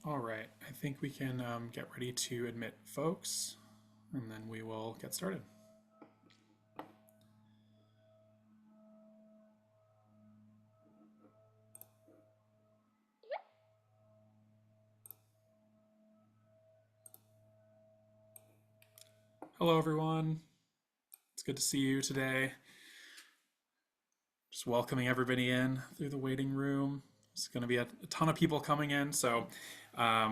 All right, I think we can get ready to admit folks, and then we will get started. Hello, everyone. It's good to see you today. Just welcoming everybody in through the waiting room. There's going to be a ton of people coming in, so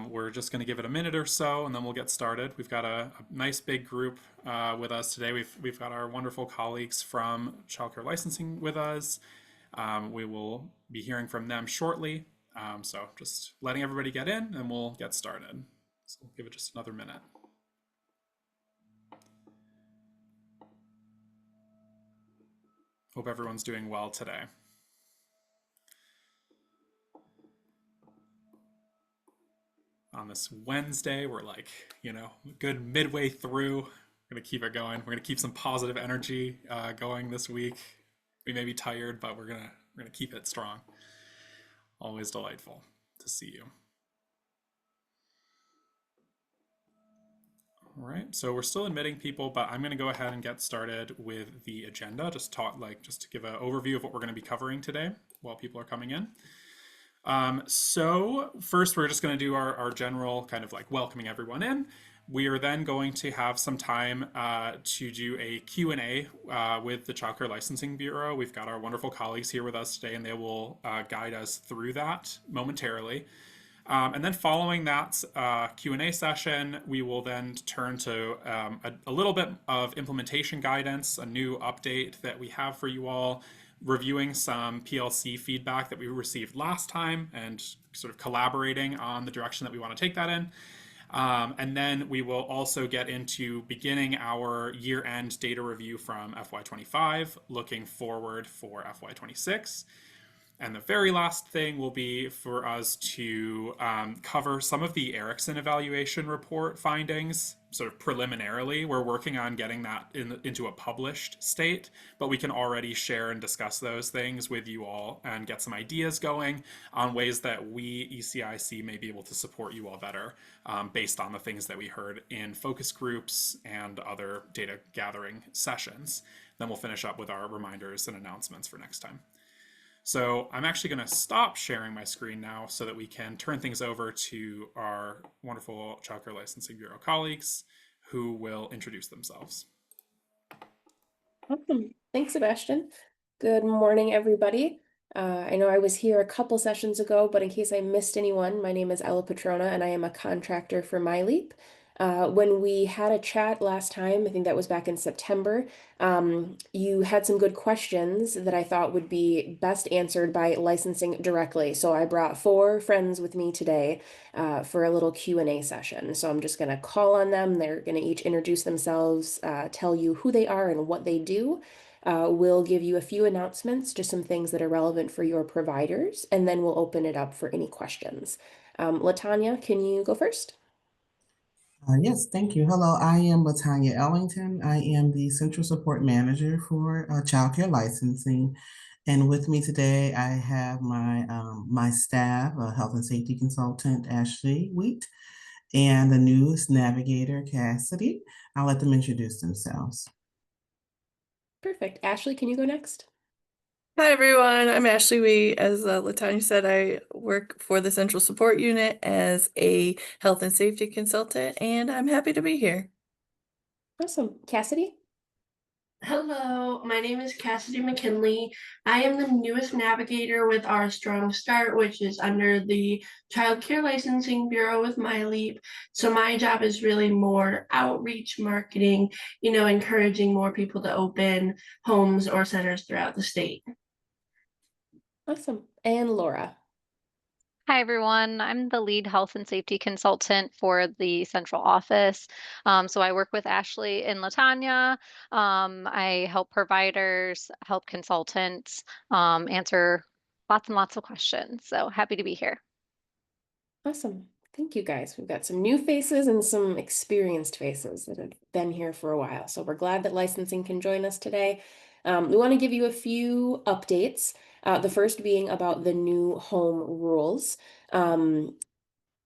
we're just going to give it a minute or so, and then we'll get started. We've got a nice big group with us today. We've got our wonderful colleagues from childcare licensing with us. We will be hearing from them shortly. So just letting everybody get in, and we'll get started. So we'll give it just another minute. Hope everyone's doing well today. On this Wednesday, we're like, good midway through. We're going to keep it going. We're going to keep some positive energy going this week. We may be tired, but we're gonna keep it strong. Always delightful to see you. All right, so we're still admitting people, but I'm going to go ahead and get started with the agenda. Just to give an overview of what we're going to be covering today while people are coming in. So first, we're just going to do our general kind of like welcoming everyone in. We are then going to have some time to do a Q&A with the Child Care Licensing Bureau. We've got our wonderful colleagues here with us today, and they will guide us through that momentarily. And then following that Q&A session, we will then turn to a little bit of implementation guidance, a new update that we have for you all, reviewing some PLC feedback that we received last time and sort of collaborating on the direction that we want to take that in. And then we will also get into beginning our year-end data review from FY25, looking forward for FY26. And the very last thing will be for us to cover some of the Erikson evaluation report findings, sort of preliminarily. We're working on getting that into a published state, but we can already share and discuss those things with you all and get some ideas going on ways that we, ECIC, may be able to support you all better based on the things that we heard in focus groups and other data gathering sessions. Then we'll finish up with our reminders and announcements for next time. So I'm actually going to stop sharing my screen now so that we can turn things over to our wonderful Child Care Licensing Bureau colleagues who will introduce themselves. Awesome. Thanks, Sebastian. Good morning, everybody. I know I was here a couple sessions ago, but in case I missed anyone, my name is Ella Petrona, and I am a contractor for MyLeap. When we had a chat last time, I think that was back in September, you had some good questions that I thought would be best answered by licensing directly. So I brought 4 friends with me today for a little Q&A session. So I'm just going to call on them. They're going to each introduce themselves, tell you who they are and what they do. We'll give you a few announcements, just some things that are relevant for your providers, and then we'll open it up for any questions. Latanya, can you go first? Yes, thank you. Hello, I am Latanya Ellington. I am the Central Support Manager for Child Care Licensing. And with me today, I have my staff, Health and Safety Consultant, Ashley Wheat, and the News Navigator, Cassidy. I'll let them introduce themselves. Perfect. Ashley, can you go next? Hi everyone, I'm Ashley Wee. As Latanya said, I work for the Central Support Unit as a health and safety consultant, and I'm happy to be here. Awesome. Cassidy? Hello, my name is Cassidy McKinley. I am the newest navigator with our Strong Start, which is under the Child Care Licensing Bureau with MyLeap. So my job is really more outreach marketing, encouraging more people to open homes or centers throughout the state. Awesome. And Laura? Hi, everyone. I'm the lead health and safety consultant for the central office. So I work with Ashley and Latanya. I help providers, help consultants, answer lots and lots of questions. So happy to be here. Awesome. Thank you, guys. We've got some new faces and some experienced faces that have been here for a while. So we're glad that licensing can join us today. We want to give you a few updates. The first being about the new home rules.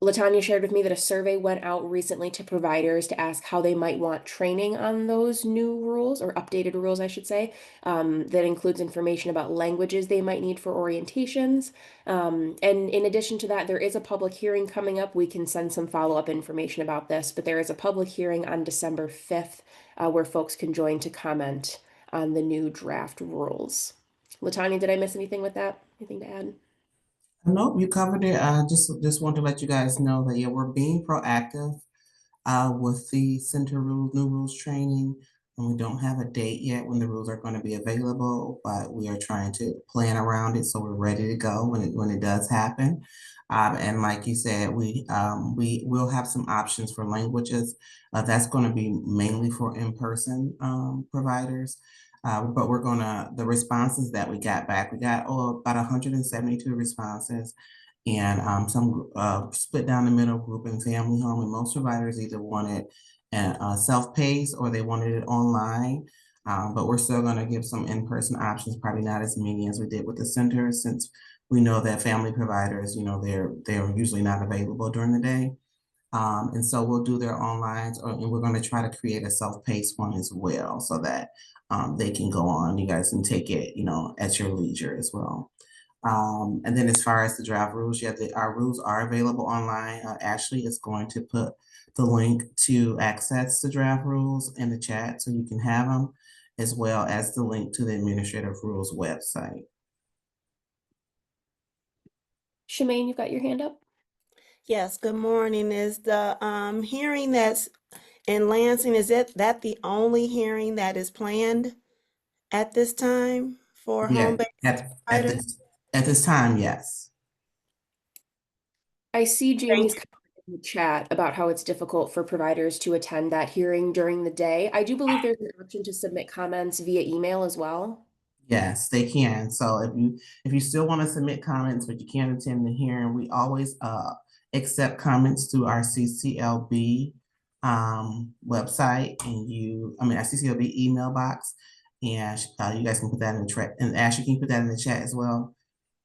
Latanya shared with me that a survey went out recently to providers to ask how they might want training on those new rules, or updated rules, I should say. That includes information about languages they might need for orientations. And in addition to that, there is a public hearing coming up. We can send some follow-up information about this, but there is a public hearing on December 5th where folks can join to comment on the new draft rules. Latanya, did I miss anything with that? Anything to add? Nope, you covered it. I just want to let you guys know that, yeah, we're being proactive with the center rules, new rules training. And we don't have a date yet when the rules are going to be available, but we are trying to plan around it so we're ready to go when it does happen. And like you said, we will have some options for languages. That's going to be mainly for in-person providers. But the responses that we got back, we got about 172 responses, and some split down the middle, group and family home. And most providers either wanted self-paced or they wanted it online. But we're still going to give some in-person options, probably not as many as we did with the center, since we know that family providers, they're usually not available during the day. And so we'll do their online, and we're going to try to create a self-paced one as well, so that they can go on. You guys can take it, at your leisure as well. And then as far as the draft rules, yeah, our rules are available online. Ashley is going to put the link to access the draft rules in the chat so you can have them, as well as the link to the administrative rules website. Shemaine, you've got your hand up. Yes, good morning. Is the hearing that's in Lansing, is that the only hearing that is planned at this time for Yeah, home-based providers? at this time, yes. I see Jamie's Thank comment in the chat about how it's difficult for providers to attend that hearing during the day. I do believe there's an option to submit comments via email as well. Yes, they can. So if you still want to submit comments, but you can't attend the hearing, we always accept comments through our CCLB website, and our CCLB email box, and you guys can put that in the chat, and Ashley can put that in the chat as well,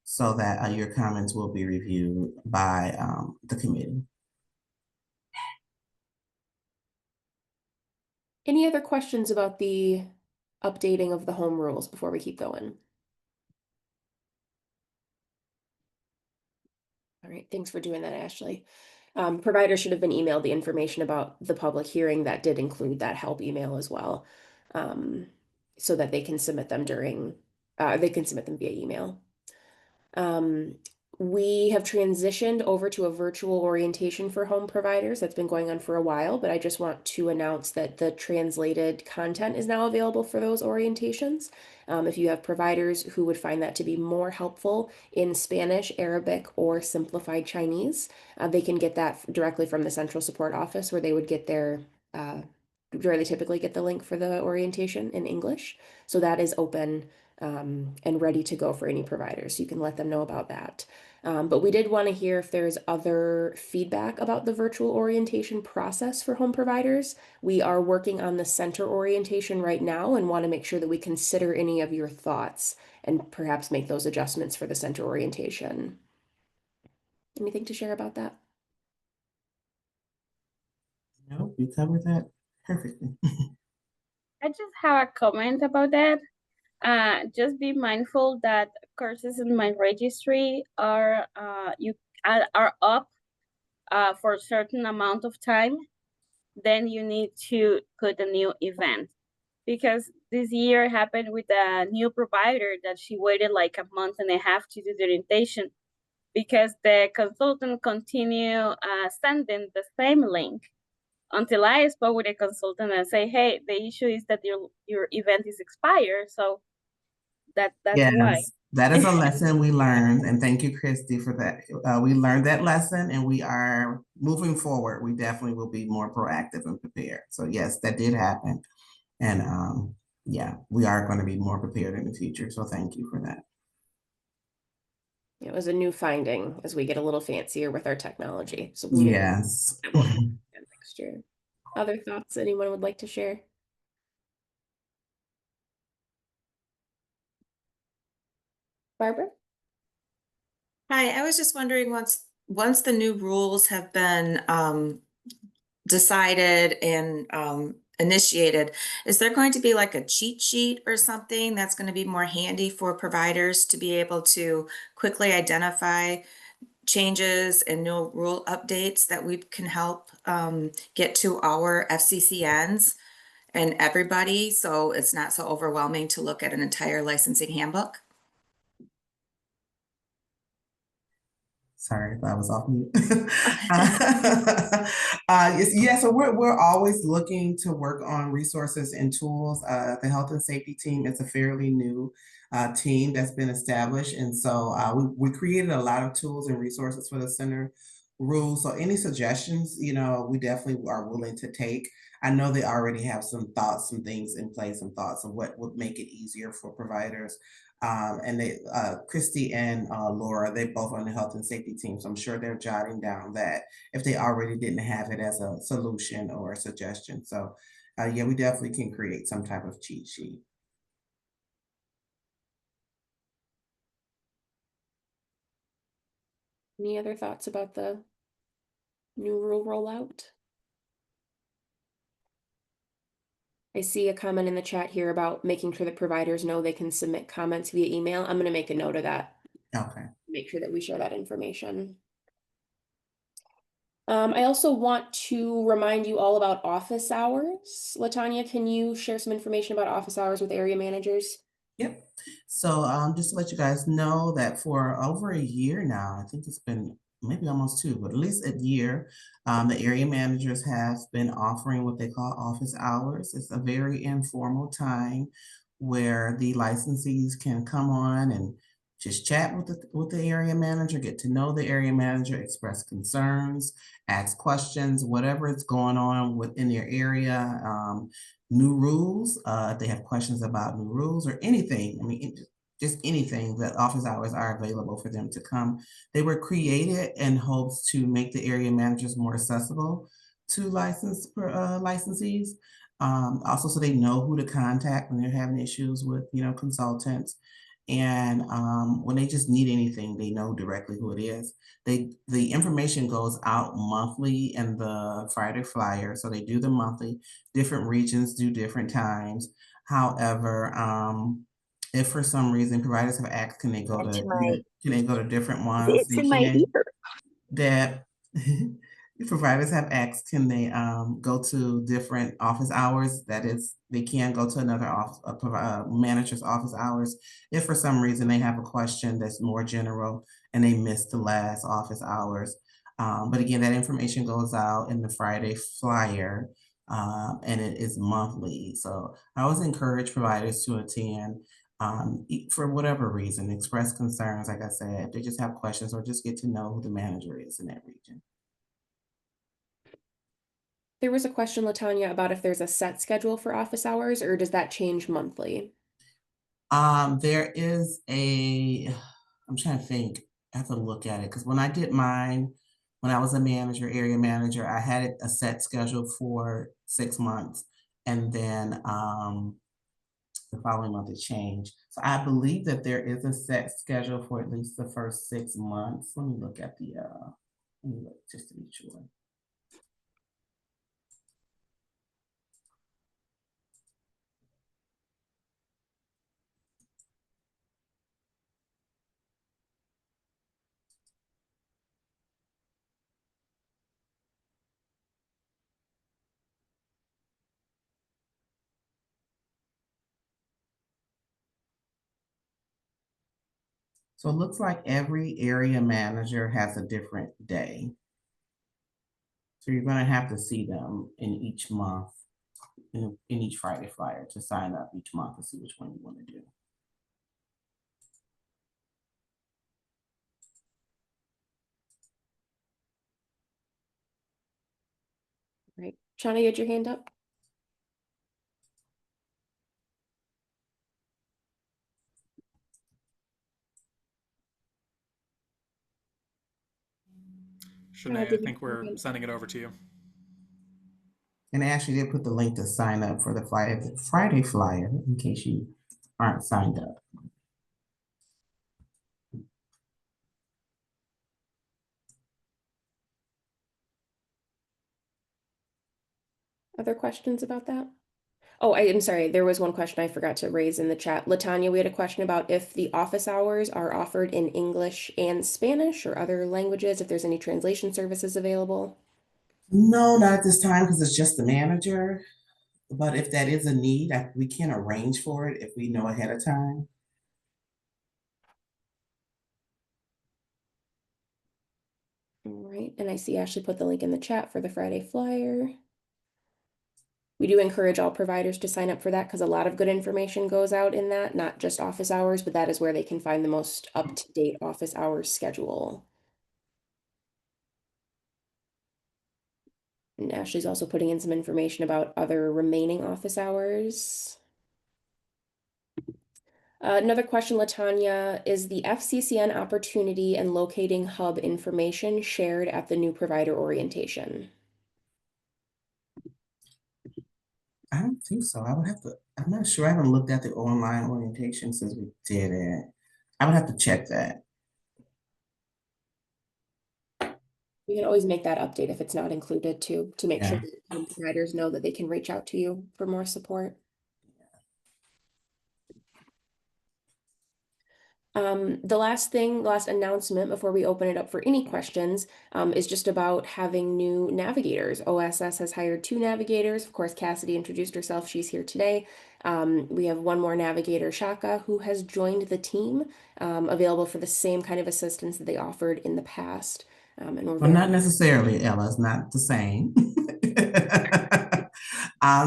so that your comments will be reviewed by the committee. Any other questions about the updating of the home rules before we keep going? All right, thanks for doing that, Ashley. Providers should have been emailed the information about the public hearing that did include that help email as well, so that they can submit them via email. We have transitioned over to a virtual orientation for home providers. That's been going on for a while, but I just want to announce that the translated content is now available for those orientations. If you have providers who would find that to be more helpful in Spanish, Arabic, or simplified Chinese, they can get that directly from the central support office, where they would get where they typically get the link for the orientation in English. So that is open and ready to go for any providers. You can let them know about that. But we did want to hear if there's other feedback about the virtual orientation process for home providers. We are working on the center orientation right now and want to make sure that we consider any of your thoughts and perhaps make those adjustments for the center orientation. Anything to share about that? No, you covered that perfectly. I just have a comment about that. Just be mindful that courses in my registry are up for a certain amount of time. Then you need to put a new event, because this year happened with a new provider that she waited like a month and a half to do the orientation, because the consultant continue sending the same link until I spoke with a consultant and say, hey, the issue is that your event is expired. So that's why. That is a lesson we learned, and thank you, Christy, for that. We learned that lesson, and we are moving forward. We definitely will be more proactive and prepared. So yes, that did happen, and yeah, we are going to be more prepared in the future. So thank you for that. It was a new finding as we get a little fancier with our technology. So Yes. next year. Other thoughts anyone would like to share? Barbara? Hi, I was just wondering, once once the new rules have been decided and initiated, is there going to be like a cheat sheet or something that's going to be more handy for providers to be able to quickly identify changes and new rule updates that we can help get to our FCCNs and everybody, so it's not so overwhelming to look at an entire licensing handbook? Sorry if I was off mute. Yeah, so we're always looking to work on resources and tools. The health and safety team is a fairly new team that's been established. And so we created a lot of tools and resources for the center rules. So any suggestions, you know, we definitely are willing to take. I know they already have some thoughts, some things in place, some thoughts of what would make it easier for providers. And they, Christy and Laura, they both on the health and safety team. So I'm sure they're jotting down that if they already didn't have it as a solution or a suggestion. So yeah, we definitely can create some type of cheat sheet. Any other thoughts about the new rule rollout? I see a comment in the chat here about making sure that providers know they can submit comments via email. I'm going to make a note of that. Okay. Make sure that we share that information. I also want to remind you all about office hours. LaTanya, can you share some information about office hours with area managers? Yep. So just to let you guys know that for over a year now, I think it's been maybe almost 2, but at least a year, the area managers have been offering what they call office hours. It's a very informal time where the licensees can come on and just chat with the area manager, get to know the area manager, express concerns, ask questions, whatever is going on within their area. New rules, if they have questions about new rules or anything, I mean, just anything, that office hours are available for them to come. They were created in hopes to make the area managers more accessible to licensees. Also, so they know who to contact when they're having issues with, you know, consultants. And when they just need anything, they know directly who it is. The information goes out monthly in the Friday flyer. So they do the monthly, different regions do different times. However, if for some reason providers have asked, can they go to different ones? It's in my ear. That providers have asked, can they go to different office hours? That is, they can go to another manager's office hours if for some reason they have a question that's more general and they missed the last office hours. But again, that information goes out in the Friday flyer and it is monthly. So I always encourage providers to attend for whatever reason, express concerns, like I said, if they just have questions or just get to know who the manager is in that region. There was a question, LaTanya, about if there's a set schedule for office hours, or does that change monthly? There is I'm trying to think, I have to look at it, because when I did mine, when I was a manager, area manager, I had a set schedule for 6 months, and then the following month it changed. So I believe that there is a set schedule for at least the first 6 months. Let me look at the, let me look just to be sure. So it looks like every area manager has a different day. So you're going to have to see them in each month, in each Friday flyer, to sign up each month to see which one you want to do. Right. Shauna, you had your hand up? Shanae, I think we're sending it over to you. And I actually did put the link to sign up for the Friday flyer in case you aren't signed up. Other questions about that? Oh, I am sorry. There was one question I forgot to raise in the chat. Latanya, we had a question about if the office hours are offered in English and Spanish or other languages, if there's any translation services available. No, not at this time because it's just the manager. But if that is a need, we can arrange for it if we know ahead of time. All right, and I see Ashley put the link in the chat for the Friday flyer. We do encourage all providers to sign up for that because a lot of good information goes out in that, not just office hours, but that is where they can find the most up-to-date office hours schedule. And Ashley's also putting in some information about other remaining office hours. Another question, Latanya, is the FCCN opportunity and locating hub information shared at the new provider orientation? I don't think so. I would have to, I'm not sure. I haven't looked at the online orientation since we did it. I would have to check that. We can always make that update if it's not included too, to make sure Yeah. that providers know that they can reach out to you for more support. The last announcement before we open it up for any questions, is just about having new navigators. OSS has hired 2 navigators. Of course, Cassidy introduced herself. She's here today. We have one more navigator, Shaka, who has joined the team, available for the same kind of assistance that they offered in the past. And we're Well, very not necessarily, Ella. It's not the same.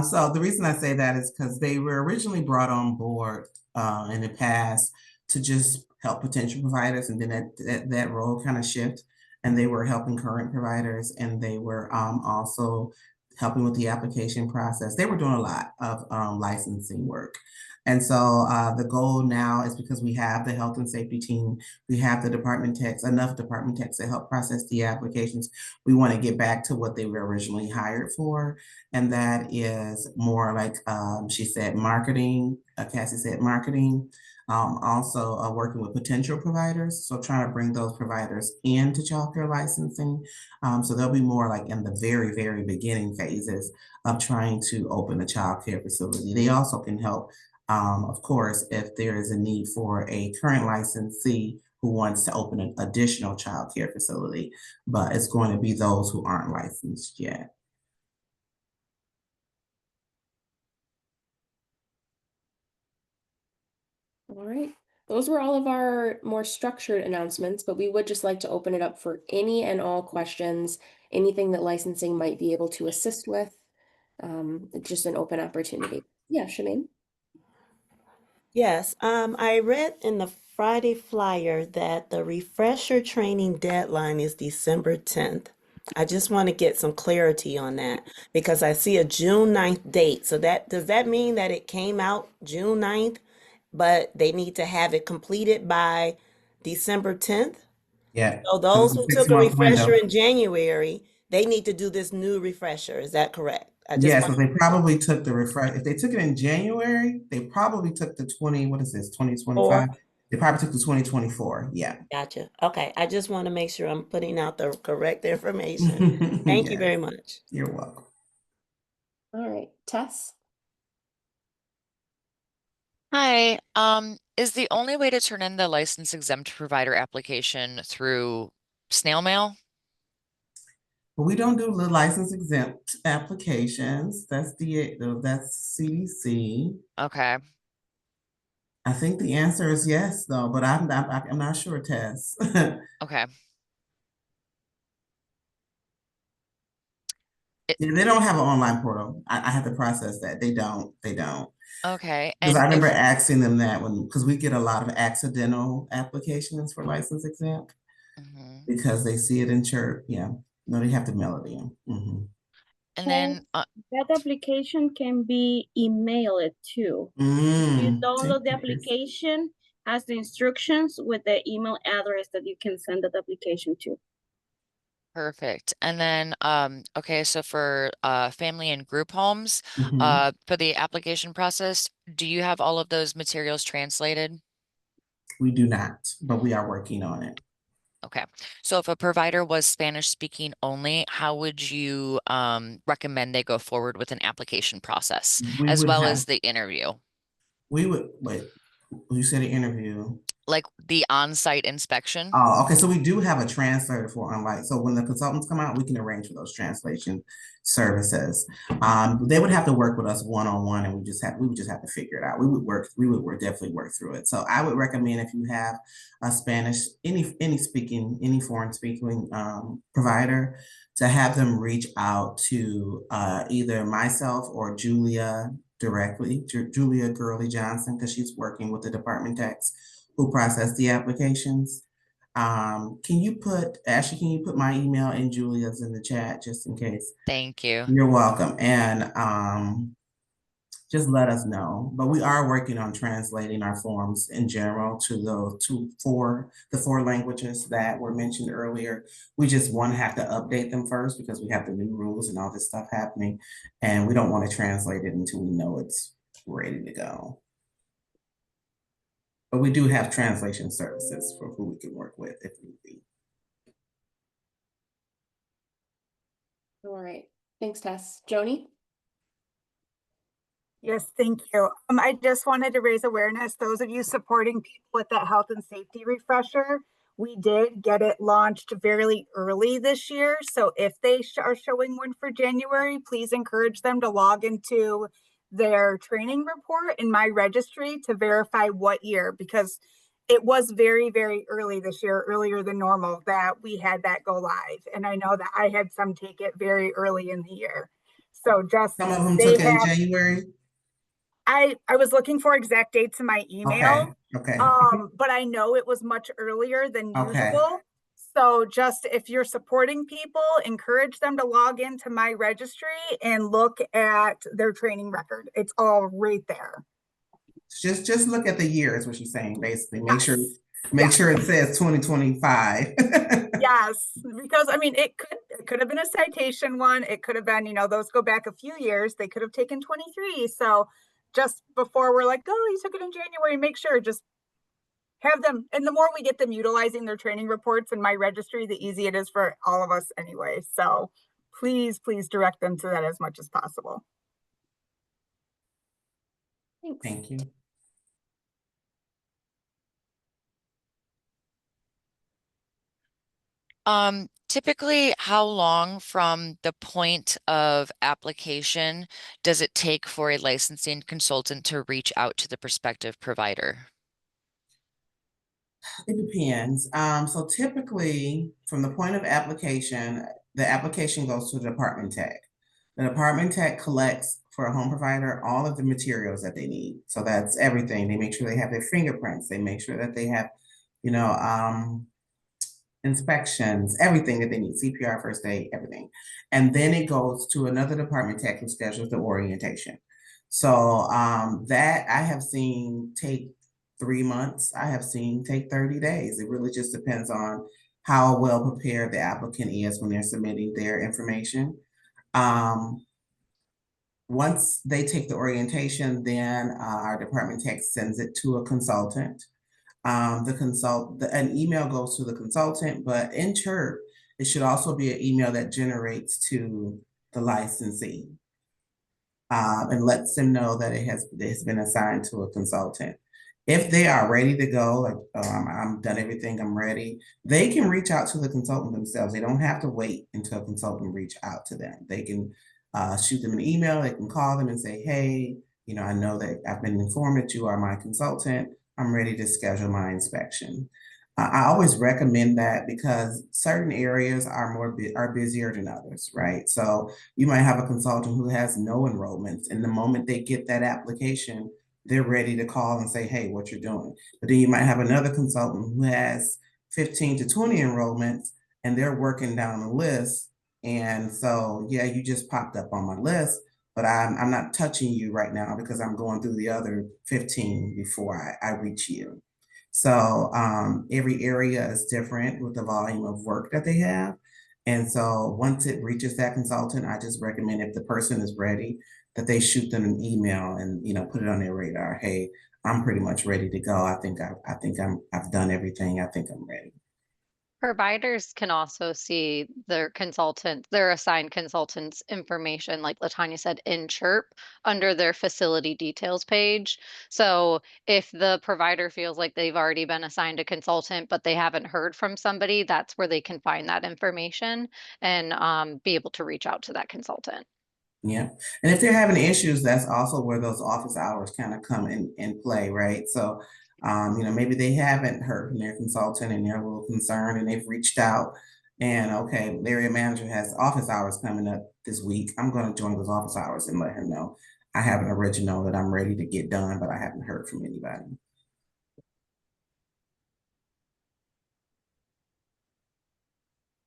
So the reason I say that is because they were originally brought on board in the past to just help potential providers, and then that role kind of shifted, and they were helping current providers, and they were also helping with the application process. They were doing a lot of licensing work. And so the goal now is, because we have the health and safety team, we have the department techs, enough department techs to help process the applications. We want to get back to what they were originally hired for. And that is more like, she said, marketing, Cassie said marketing, also working with potential providers. So trying to bring those providers into childcare licensing. So they'll be more like in the very, very beginning phases of trying to open a childcare facility. They also can help, of course, if there is a need for a current licensee who wants to open an additional childcare facility, but it's going to be those who aren't licensed yet. All right. Those were all of our more structured announcements, but we would just like to open it up for any and all questions, anything that licensing might be able to assist with. It's just an open opportunity. Yeah, Shemaine? Yes, I read in the Friday flyer that the refresher training deadline is December 10th. I just want to get some clarity on that because I see a June 9th date. So does that mean that it came out June 9th, but they need to have it completed by December 10th? Yeah. So those who took a refresher in January, they need to do this new refresher. Is that correct? Yes, so they probably took the refresh. If they took it in January, they probably took the 2025? They probably took the 2024. Yeah. Gotcha. Okay. I just want to make sure I'm putting out the correct information. Thank you very much. You're welcome. All right, Tess? Hi, is the only way to turn in the license exempt provider application through snail mail? But we don't do the license exempt applications. That's CDC. Okay. I think the answer is yes, though, but I'm not sure, Tess. Okay. Yeah, they don't have an online portal. I have to process that. They don't. Okay. Because And I remember asking them that because we get a lot of accidental applications for license exempt because they see it in church. Yeah. No, they have to mail it in. and then that application can be emailed too. You download the application, has the instructions with the email address that you can send that application to. perfect. And then okay, so for family and group homes, for the application process, do you have all of those materials translated? We do not, but we are working on it. Okay. So if a provider was Spanish speaking only, how would you recommend they go forward with an application process We as would well have, as the interview? we would, wait, you said an interview. Like the on-site inspection? Oh, okay. So we do have a translator for unlike. So when the consultants come out, we can arrange for those translation services. They would have to work with us one-on-one, and we would just have to figure it out. We would definitely work through it. So I would recommend, if you have a Spanish, any foreign speaking provider, to have them reach out to either myself or Julia directly, Julia Gurley Johnson, because she's working with the department techs who process the applications. Ashley, can you put my email and Julia's in the chat just in case? Thank you. You're welcome. And just let us know. But we are working on translating our forms in general to the four languages that were mentioned earlier. We just have to update them first because we have the new rules and all this stuff happening. And we don't want to translate it until we know it's ready to go. But we do have translation services for who we can work with if need be. All right. Thanks, Tess. Joni? Yes, thank you. I just wanted to raise awareness, those of you supporting people with that health and safety refresher, we did get it launched fairly early this year. So if they are showing one for January, please encourage them to log into their training report in my registry to verify what year, because it was very, very early this year, earlier than normal, that we had that go live. And I know that I had some take it very early in the year. So just some of them took it in January. I was looking for exact dates in my email. Okay. But I know it was much earlier than Okay. usual. So just if you're supporting people, encourage them to log into my registry and look at their training record. It's all right there. Just look at the year is what she's saying, basically. Make sure it says 2025. Yes, because I mean it could have been a citation one. It could have been, those go back a few years. They could have taken 23. So just before we're like, oh, you took it in January, make sure, just have them. And the more we get them utilizing their training reports in my registry, the easier it is for all of us anyway. So please direct them to that as much as possible. Thanks. Thank you. Typically, how long from the point of application does it take for a licensing consultant to reach out to the prospective provider? It depends. So typically, from the point of application, the application goes to the department tech. The department tech collects for a home provider all of the materials that they need. So that's everything. They make sure they have their fingerprints. They make sure that they have, inspections, everything that they need, CPR, first aid, everything. And then it goes to another department tech who schedules the orientation. So that I have seen take 3 months. I have seen take 30 days. It really just depends on how well prepared the applicant is when they're submitting their information. Once they take the orientation, then our department tech sends it to a consultant. An email goes to the consultant, but in CHIRP, it should also be an email that generates to the licensee and lets them know that it has been assigned to a consultant. If they are ready to go, like I'm done everything, I'm ready, they can reach out to the consultant themselves. They don't have to wait until a consultant reach out to them. They can shoot them an email, they can call them and say, hey, I know that I've been informed that you are my consultant. I'm ready to schedule my inspection. I always recommend that because certain areas are busier than others, right? So you might have a consultant who has no enrollments, and the moment they get that application, they're ready to call and say, hey, what you're doing. But then you might have another consultant who has 15 to 20 enrollments, and they're working down the list. And so, yeah, you just popped up on my list, but I'm not touching you right now because I'm going through the other 15 before I reach you. So every area is different with the volume of work that they have. And so once it reaches that consultant, I just recommend, if the person is ready, that they shoot them an email and put it on their radar. Hey, I'm pretty much ready to go. I've done everything. I think I'm ready. Providers can also see their their assigned consultant's information, like Latanya said, in CHIRP under their facility details page. So if the provider feels like they've already been assigned a consultant, but they haven't heard from somebody, that's where they can find that information and be able to reach out to that consultant. Yeah. And if they're having issues, that's also where those office hours kind of come in play, right? So, maybe they haven't heard from their consultant and they're a little concerned and they've reached out and okay, the area manager has office hours coming up this week. I'm going to join those office hours and let her know I have an original that I'm ready to get done, but I haven't heard from anybody.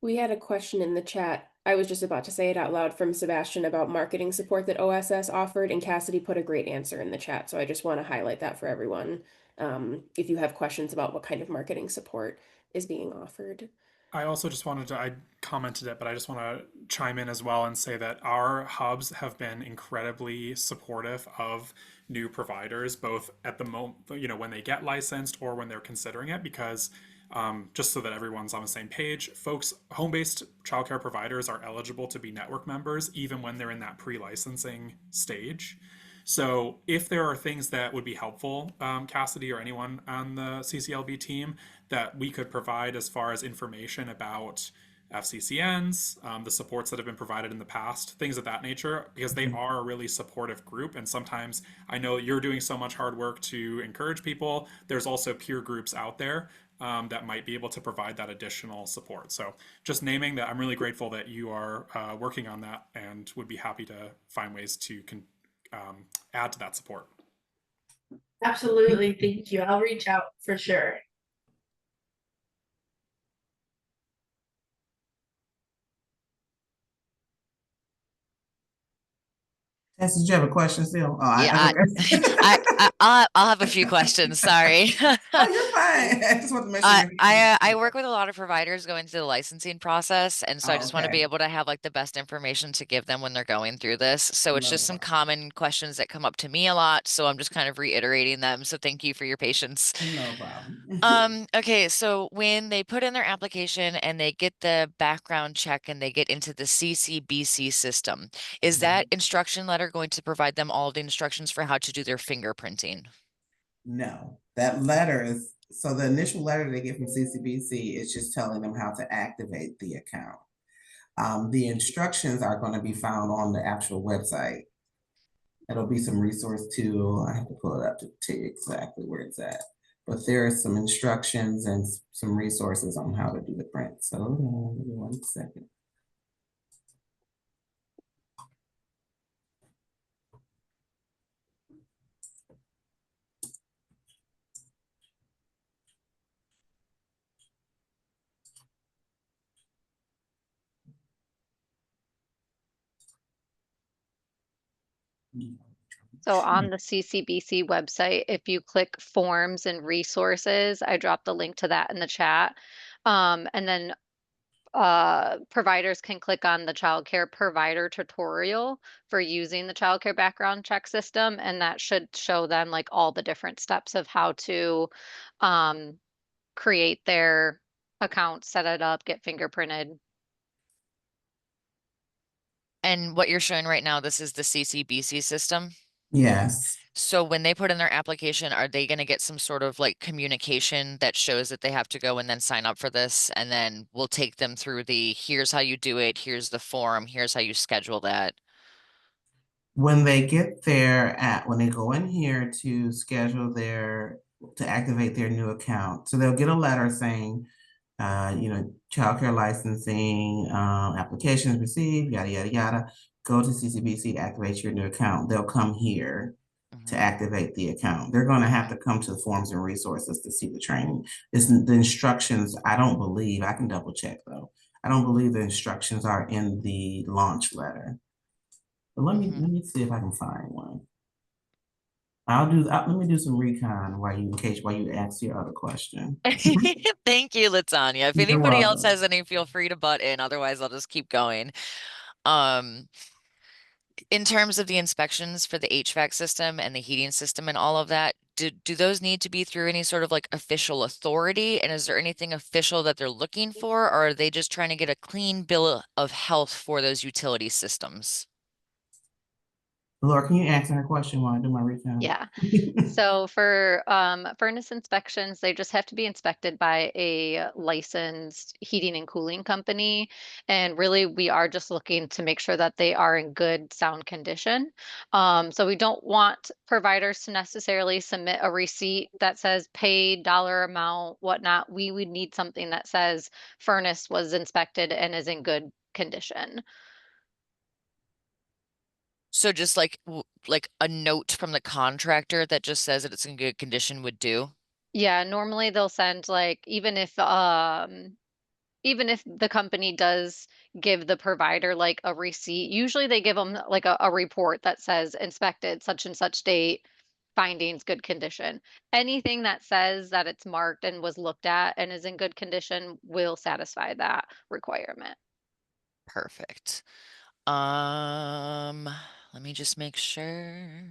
We had a question in the chat. I was just about to say it out loud from Sebastian about marketing support that OSS offered, and Cassidy put a great answer in the chat. So I just want to highlight that for everyone. If you have questions about what kind of marketing support is being offered. I also just wanted to, I commented it, but I just want to chime in as well and say that our hubs have been incredibly supportive of new providers, both at the moment, when they get licensed or when they're considering it, because just so that everyone's on the same page, folks, home-based childcare providers are eligible to be network members even when they're in that pre-licensing stage. So if there are things that would be helpful, Cassidy or anyone on the CCLB team, that we could provide as far as information about FCCNs, the supports that have been provided in the past, things of that nature, because they are a really supportive group. And sometimes I know you're doing so much hard work to encourage people. There's also peer groups out there that might be able to provide that additional support. So just naming that, I'm really grateful that you are working on that and would be happy to find ways to add to that support. Absolutely. Thank you. I'll reach out for sure. Tess, did you have a question still? Oh, Yeah, I'll have a few questions. Sorry. Oh, you're fine. I just want to make sure I work with a lot of providers going through the licensing process, and so I just want to be able to have like the best information to give them when they're going through this. So it's just some common questions that come up to me a lot. So I'm just kind of reiterating them. So thank you for your patience. No problem. Okay, so when they put in their application and they get the background check and they get into the CCBC system, is that instruction letter going to provide them all the instructions for how to do their fingerprinting? No, that letter is, so the initial letter they get from CCBC is just telling them how to activate the account. The instructions are going to be found on the actual website. It'll be some resource tool. I have to pull it up to tell you exactly where it's at. But there are some instructions and some resources on how to do the print. So give me 1 second. So on the CCBC website, if you click forms and resources, I dropped the link to that in the chat. And then providers can click on the childcare provider tutorial for using the childcare background check system, and that should show them like all the different steps of how to create their account, set it up, get fingerprinted. And what you're showing right now, this is the CCBC system? Yes. So when they put in their application, are they going to get some sort of like communication that shows that they have to go and then sign up for this? And then we'll take them through here's how you do it, here's the form, here's how you schedule that. When they get when they go in here to schedule to activate their new account, so they'll get a letter saying, childcare licensing, applications received, yada, yada, yada. Go to CCBC to activate your new account. They'll come here to activate the account. They're going to have to come to the forms and resources to see the training. The instructions, I don't believe, I can double check though. I don't believe the instructions are in the launch letter. But let me see if I can find one. Let me do some recon while you ask your other question. Thank you, Latanya. If anybody else has any, feel free to butt in. Otherwise, I'll just keep going. In terms of the inspections for the HVAC system and the heating system and all of that, do those need to be through any sort of like official authority? And is there anything official that they're looking for, or are they just trying to get a clean bill of health for those utility systems? Laura, can you answer her question while I do my recount? Yeah. So for furnace inspections, they just have to be inspected by a licensed heating and cooling company. And really, we are just looking to make sure that they are in good, sound condition. So we don't want providers to necessarily submit a receipt that says paid dollar amount, whatnot. We would need something that says furnace was inspected and is in good condition. So just like a note from the contractor that just says that it's in good condition would do. Yeah, normally they'll send like even if the company does give the provider like a receipt, usually they give them like a report that says inspected such and such date, findings good condition. Anything that says that it's marked and was looked at and is in good condition will satisfy that requirement. Perfect. Let me just make sure.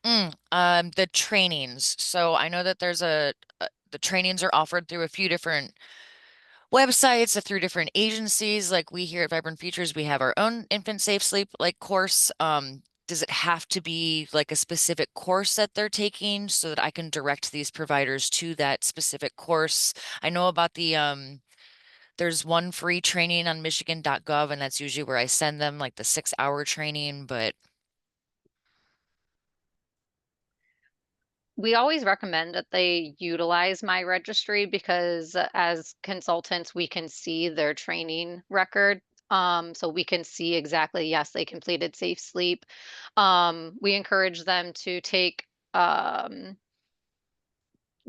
The trainings. So I know that there's the trainings are offered through a few different websites, through different agencies. Like we here at Vibrant Futures, we have our own infant safe sleep like course. Does it have to be like a specific course that they're taking so that I can direct these providers to that specific course? I know about there's one free training on michigan.gov, and that's usually where I send them like the 6-hour training, but We always recommend that they utilize My Registry because as consultants, we can see their training record. So we can see exactly, yes, they completed Safe Sleep. We encourage them to take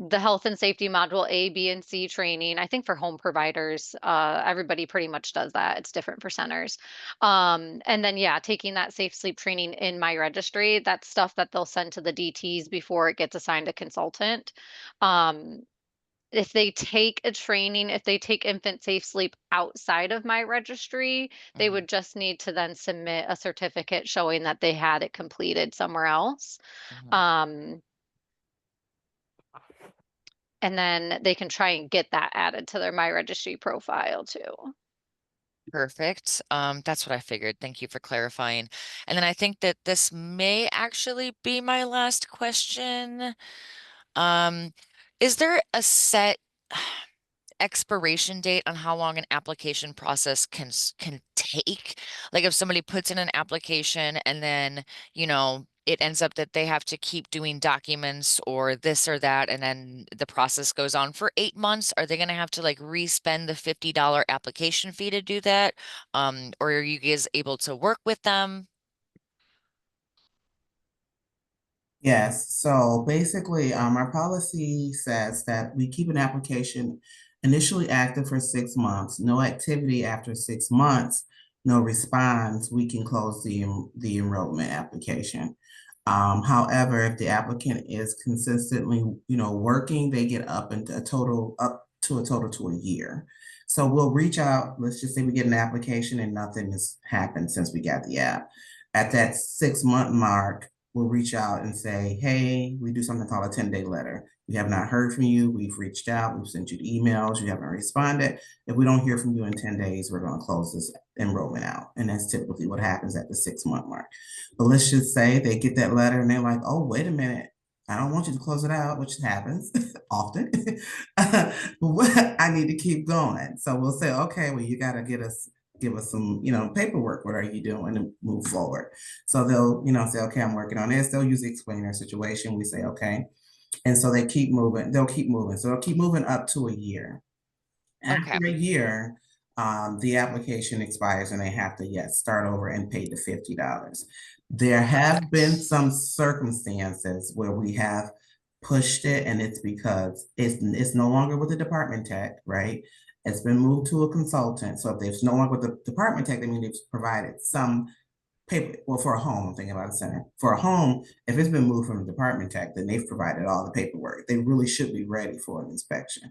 the health and safety module A, B, and C training. I think for home providers, everybody pretty much does that. It's different for centers. And then, yeah, taking that safe sleep training in My Registry, that's stuff that they'll send to the DTs before it gets assigned a consultant. If they take a training, if they take infant safe sleep outside of My Registry, they would just need to then submit a certificate showing that they had it completed somewhere else. And then they can try and get that added to their My Registry profile too. perfect. That's what I figured. Thank you for clarifying. And then I think that this may actually be my last question. Is there a set expiration date on how long an application process can take? Like if somebody puts in an application and then, it ends up that they have to keep doing documents or this or that, and then the process goes on for 8 months, are they going to have to like re-spend the $50 application fee to do that? Or are you guys able to work with them? Yes, so basically, our policy says that we keep an application initially active for 6 months, no activity after 6 months, no response, we can close the enrollment application. However, if the applicant is consistently, working, they get up to a total to a year. So we'll reach out, let's just say we get an application and nothing has happened since we got the app. At that 6-month mark, we'll reach out and say, hey, we do something called a 10-day letter. We have not heard from you. We've reached out. We've sent you emails. You haven't responded. If we don't hear from you in 10 days, we're going to close this enrollment out. And that's typically what happens at the 6-month mark. But let's just say they get that letter and they're like, oh, wait a minute. I don't want you to close it out, which happens often. I need to keep going. So we'll say, okay, well, you got to give us some, paperwork. What are you doing to move forward? So they'll, say, okay, I'm working on this. They'll usually explain their situation. We say, okay. And so they keep moving. They'll keep moving. So they'll keep moving up to a year. After a year, the application expires and they have to, start over and pay the $50. There have been some circumstances where we have pushed it, and it's because it's no longer with the department tech, right? It's been moved to a consultant. So if there's no longer with the department tech, I mean, they've provided some paper. Well, for a home, I'm thinking about a center. For a home, if it's been moved from the department tech, then they've provided all the paperwork. They really should be ready for an inspection.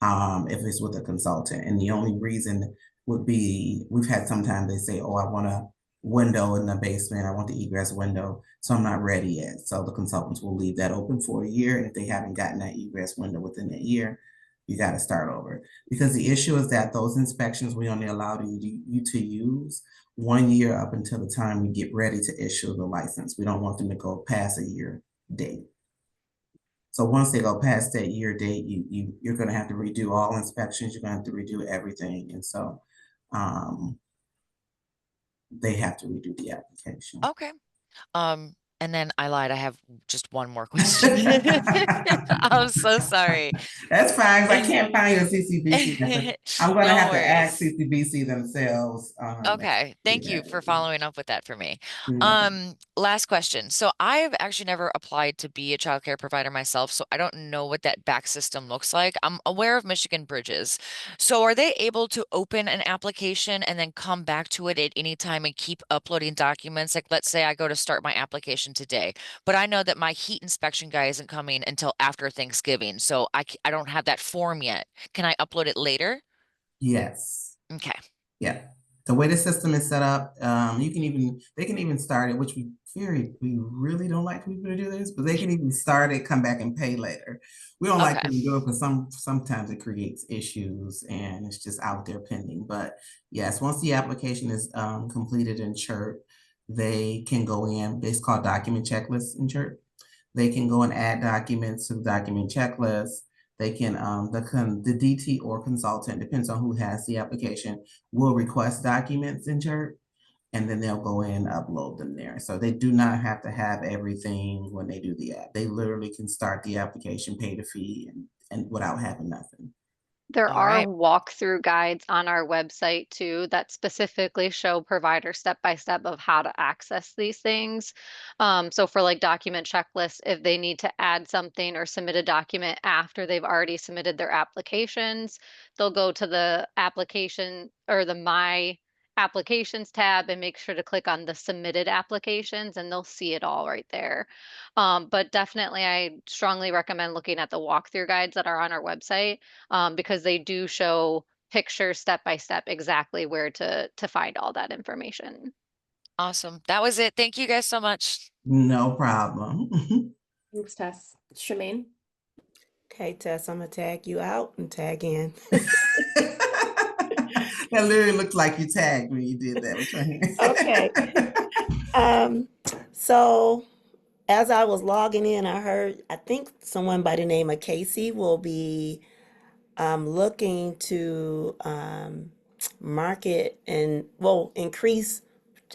If it's with a consultant. And the only reason would be, we've had sometimes they say, oh, I want to window in the basement. I want the egress window. So I'm not ready yet. So the consultants will leave that open for a year. And if they haven't gotten that egress window within that year, you got to start over. Because the issue is that those inspections we only allow you to use 1 year up until the time we get ready to issue the license. We don't want them to go past a year date. So once they go past that year date, you're going to have to redo all inspections. You're going to have to redo everything. And so they have to redo the application. Okay. And then I lied. I have just one more question. I'm so sorry. That's fine. I can't find your CCBC. I'm going to No have to ask worries. CCBC themselves. Okay, thank you for following up with that for me. No. Last question. So I've actually never applied to be a childcare provider myself, so I don't know what that back system looks like. I'm aware of Michigan Bridges. So are they able to open an application and then come back to it at any time and keep uploading documents? Like, let's say I go to start my application today, but I know that my heat inspection guy isn't coming until after Thanksgiving, so I don't have that form yet. Can I upload it later? Yes. Okay. Yeah. The way the system is set up, they can even start it, which we really don't like people to do this, but they can even start it, come back and pay later. We don't like people to do it because sometimes it creates issues and it's just out there pending. But yes, once the application is completed in CHIRP, they can go in. It's called document checklists in CHIRP. They can go and add documents to the document checklist. They can, the DT or consultant, depends on who has the application, will request documents in CHIRP, and then they'll go in and upload them there. So they do not have to have everything when they do the app. They literally can start the application, pay the fee, and without having nothing. There All are right. walkthrough guides on our website too that specifically show provider step by step of how to access these things. So for like document checklists, if they need to add something or submit a document after they've already submitted their applications, they'll go to the application or the My Applications tab and make sure to click on the submitted applications and they'll see it all right there. But definitely, I strongly recommend looking at the walkthrough guides that are on our website because they do show pictures step by step exactly where to find all that information. Awesome. That was it. Thank you guys so much. No problem. Thanks, Tess. Shemaine? Okay, Tess, I'm gonna tag you out and tag in. That literally looked like you tagged when you did that with your hand. Okay. So as I was logging in, I think someone by the name of Casey will be looking to market and, well, increase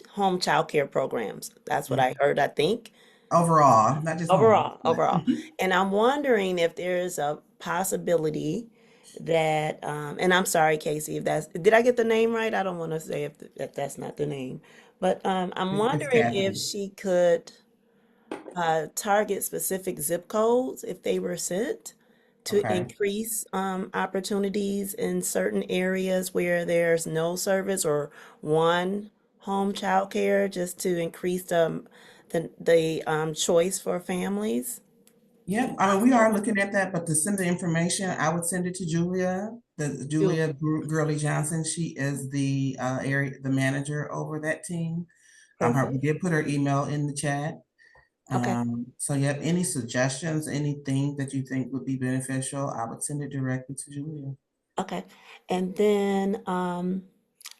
home child care programs. That's what I heard, I think. Overall, not just Overall. And I'm wondering if there's a possibility that, and I'm sorry, Casey, did I get the name right? I don't want to say if that's not the name, but I'm wondering if she could target specific zip codes if they were sent to increase opportunities in certain areas where there's no service or one home child care, just to increase the choice for families. Yeah, I mean, we are looking at that, but to send the information, I would send it to Julia, Julia Gurley Johnson. She is the manager over that team. We did put her email in the chat. So you have any suggestions, anything that you think would be beneficial, I would send it directly to Julia. Okay. And then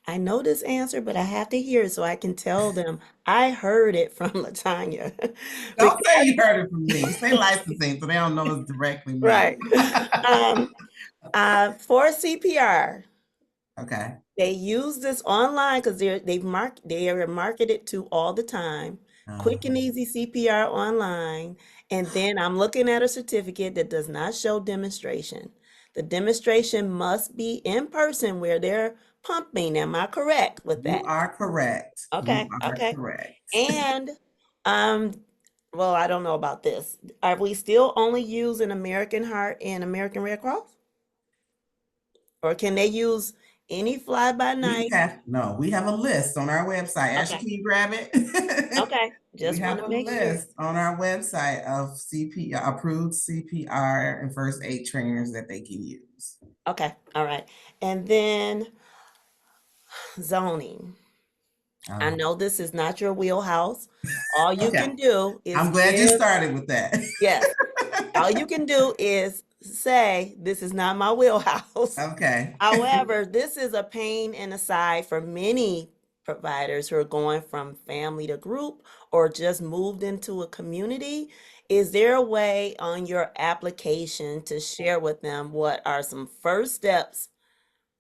I know this answer, but I have to hear it so I can tell them I heard it from LaTanya. Don't say you heard it from me. Say licensing so they don't know it's directly me. Right. For CPR. Okay. They use this online because they are marketed to all the time. Quick and easy CPR online. And then I'm looking at a certificate that does not show demonstration. The demonstration must be in person where they're pumping. Am I correct with that? You are correct. Okay. You are correct. And well, I don't know about this. Are we still only using American Heart and American Red Cross? Or can they use any fly-by-night? We have a list on our website. Ashley, can you grab it? Okay. Just want to make sure. We have a list on our website of approved CPR and first aid trainers that they can use. Okay. All right. And then zoning. I know this is not your wheelhouse. All you Okay. can do is I'm glad you give, started with that. yes, all you can do is say, this is not my wheelhouse. Okay. However, this is a pain in the side for many providers who are going from family to group or just moved into a community. Is there a way on your application to share with them what are some first steps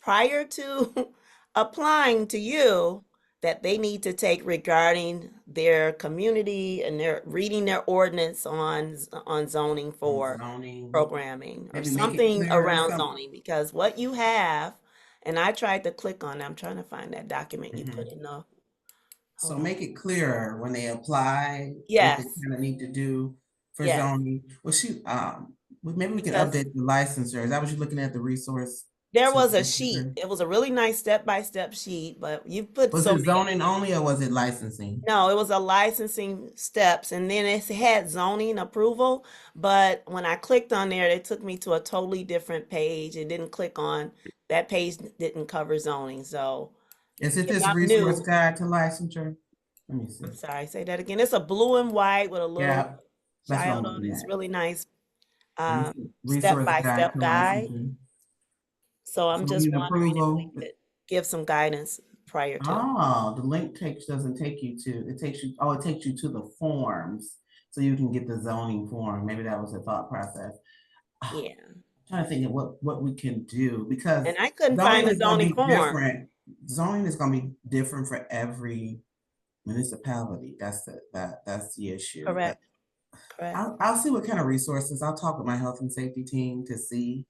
prior to applying to you that they need to take regarding their community and their reading their ordinance on zoning for Zoning. programming or Maybe make it something clear or around something. zoning? Because what you have, and I tried to click on it, I'm trying to find that document you put Mhm. in the, So hold on. make it clearer when they apply, what they Yes, kind of need to do for yes, zoning. Well, shoot, maybe we can because update the licensure. Is that what you're looking at, the resource? there to was a sheet. licensure? It was a really nice step-by-step sheet, but you put Was so it many. zoning only or was it licensing? No, it was a licensing steps, and then it had zoning approval. But when I clicked on there, it took me to a totally different page. It didn't click on that page, didn't cover zoning. So Is it if this I'm resource new, guide to licensure? Let me see. I'm sorry, say that again. It's a blue and white with a little Yeah, that's what I'm child on looking it. It's at. really nice, Let me see. Resource guide step-by-step to guide. licensure. So I'm So we just need wondering if we approval. could give some guidance prior to. Oh, the link doesn't take you to, it takes you to the forms. So you can get the zoning form. Maybe that was the thought process. Yeah. I'm trying to think of what we can do because And I couldn't find zoning the is gonna zoning be form. different. Zoning is gonna be different for every municipality. That's the issue. But Correct. I'll see what kind of resources. I'll talk with my health and safety team to see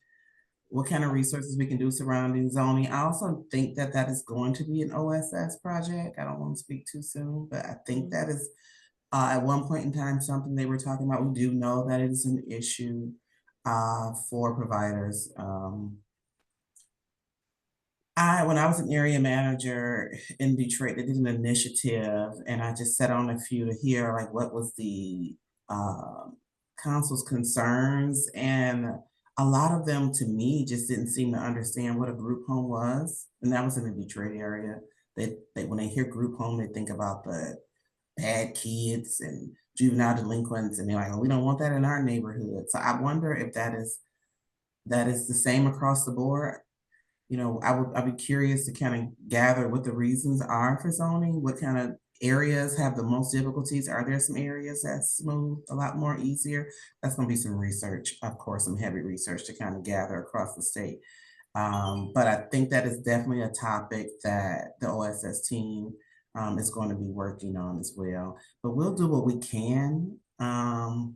what kind of resources we can do surrounding zoning. I also think that is going to be an OSS project. I don't want to speak too soon, but I think that is at one point in time something they were talking about. We do know that it is an issue for providers. When I was an area manager in Detroit, they did an initiative, and I just sat on a few to hear like what was the council's concerns, and a lot of them to me just didn't seem to understand what a group home was, and that was in the Detroit area. They when they hear group home, they think about the bad kids and juvenile delinquents, and they're like, oh, we don't want that in our neighborhood. So I wonder if that is the same across the board. I'd be curious to kind of gather what the reasons are for zoning, what kind of areas have the most difficulties. Are there some areas that's smooth, a lot more easier? That's gonna be some research, of course, some heavy research to kind of gather across the state. But I think that is definitely a topic that the OSS team is going to be working on as well. But we'll do what we can. I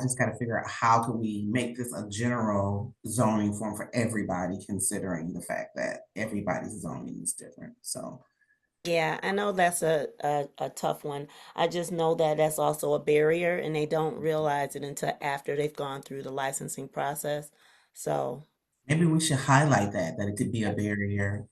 just got to figure out how can we make this a general zoning form for everybody, considering the fact that everybody's zoning is different. So Yeah, I know that's a tough one. I just know that that's also a barrier and they don't realize it until after they've gone through the licensing process. So, maybe we should highlight that it could be a barrier.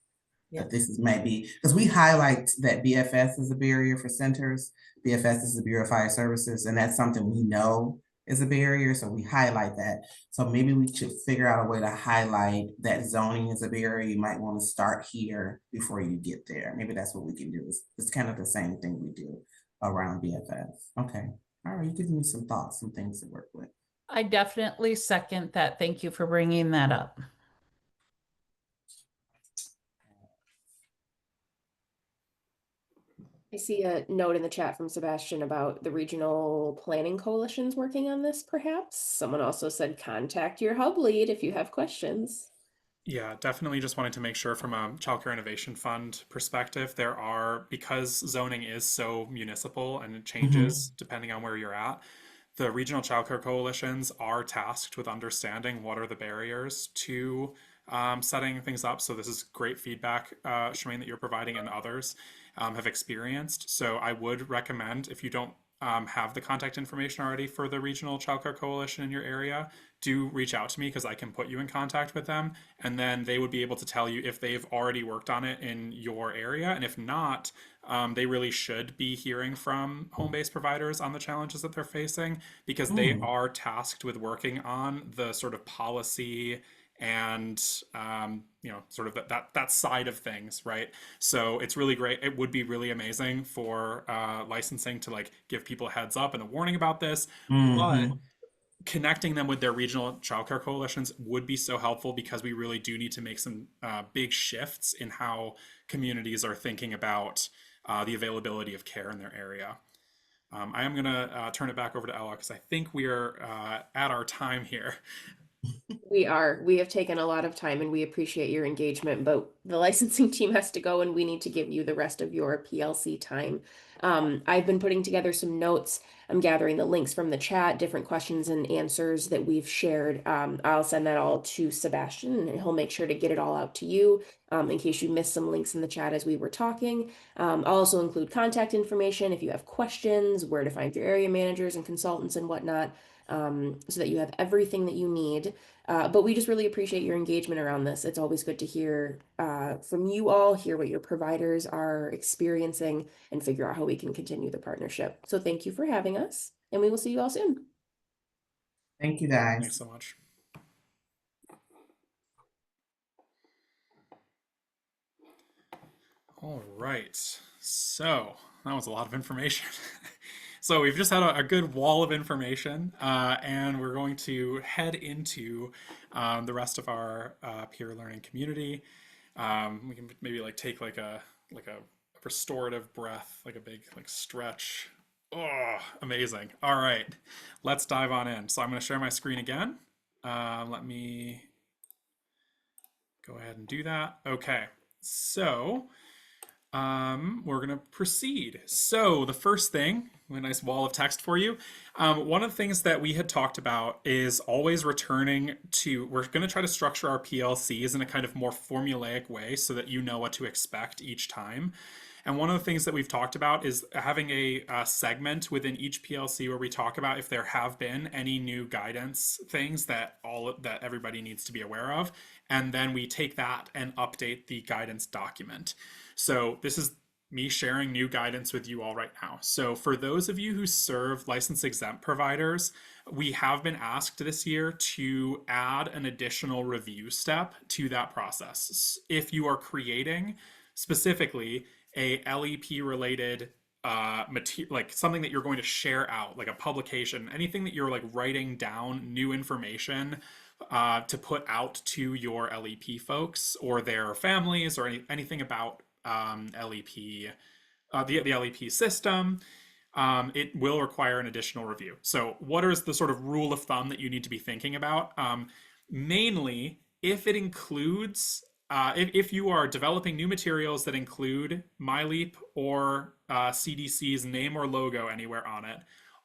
yeah. That this is maybe because we highlight that BFS is a barrier for centers. BFS is the Bureau of Fire Services, and that's something we know is a barrier. So we highlight that. So maybe we should figure out a way to highlight that zoning is a barrier. You might want to start here before you get there. Maybe that's what we can do. It's kind of the same thing we do around BFS. Okay. All right. You're giving me some thoughts, some things to work with. I definitely second that. Thank you for bringing that up. I see a note in the chat from Sebastian about the regional planning coalitions working on this, perhaps. Someone also said contact your hub lead if you have questions. Yeah, definitely just wanted to make sure from a Childcare Innovation Fund perspective, because zoning is so municipal and it changes depending on where you're at, the regional childcare coalitions are tasked with understanding what are the barriers to setting things up. So this is great feedback, Shemaine, that you're providing and others have experienced. So I would recommend, if you don't have the contact information already for the regional childcare coalition in your area, do reach out to me because I can put you in contact with them, and then they would be able to tell you if they've already worked on it in your area, and if not, they really should be hearing from home-based providers on the challenges that they're facing, because they are tasked with working on the sort of policy and sort of that side of things, right? So it's really great. It would be really amazing for licensing to like give people a heads up and a warning about this, but connecting them with their regional childcare coalitions would be so helpful, because we really do need to make some big shifts in how communities are thinking about the availability of care in their area. I am going to turn it back over to Ella, because I think we are at our time here. We are. We have taken a lot of time and we appreciate your engagement, but the licensing team has to go and we need to give you the rest of your PLC time. I've been putting together some notes. I'm gathering the links from the chat, different questions and answers that we've shared. I'll send that all to Sebastian and he'll make sure to get it all out to you in case you missed some links in the chat as we were talking. I'll also include contact information if you have questions, where to find your area managers and consultants and whatnot. So that you have everything that you need. But we just really appreciate your engagement around this. It's always good to hear from you all, hear what your providers are experiencing, and figure out how we can continue the partnership. So thank you for having us, and we will see you all soon. Thank you, guys. Thanks so much. All right, so that was a lot of information. So we've just had a good wall of information, and we're going to head into the rest of our peer learning community. We can maybe like take like a restorative breath, like a big like stretch. Oh, amazing. All right, let's dive on in. So I'm going to share my screen again. Let me go ahead and do that. Okay, so we're going to proceed. So the first thing, a nice wall of text for you. One of the things that we had talked about is always returning to, we're going to try to structure our PLCs in a kind of more formulaic way so that you know what to expect each time. And one of the things that we've talked about is having a segment within each PLC where we talk about if there have been any new guidance things that everybody needs to be aware of. And then we take that and update the guidance document. So this is me sharing new guidance with you all right now. So for those of you who serve license exempt providers, we have been asked this year to add an additional review step to that process. If you are creating specifically a LEP related material, like something that you're going to share out, like a publication, anything that you're like writing down new information to put out to your LEP folks or their families, or anything about LEP, the LEP system, it will require an additional review. So what is the sort of rule of thumb that you need to be thinking about? Mainly, if it includes, if you are developing new materials that include MyLeap or CDC's name or logo anywhere on it,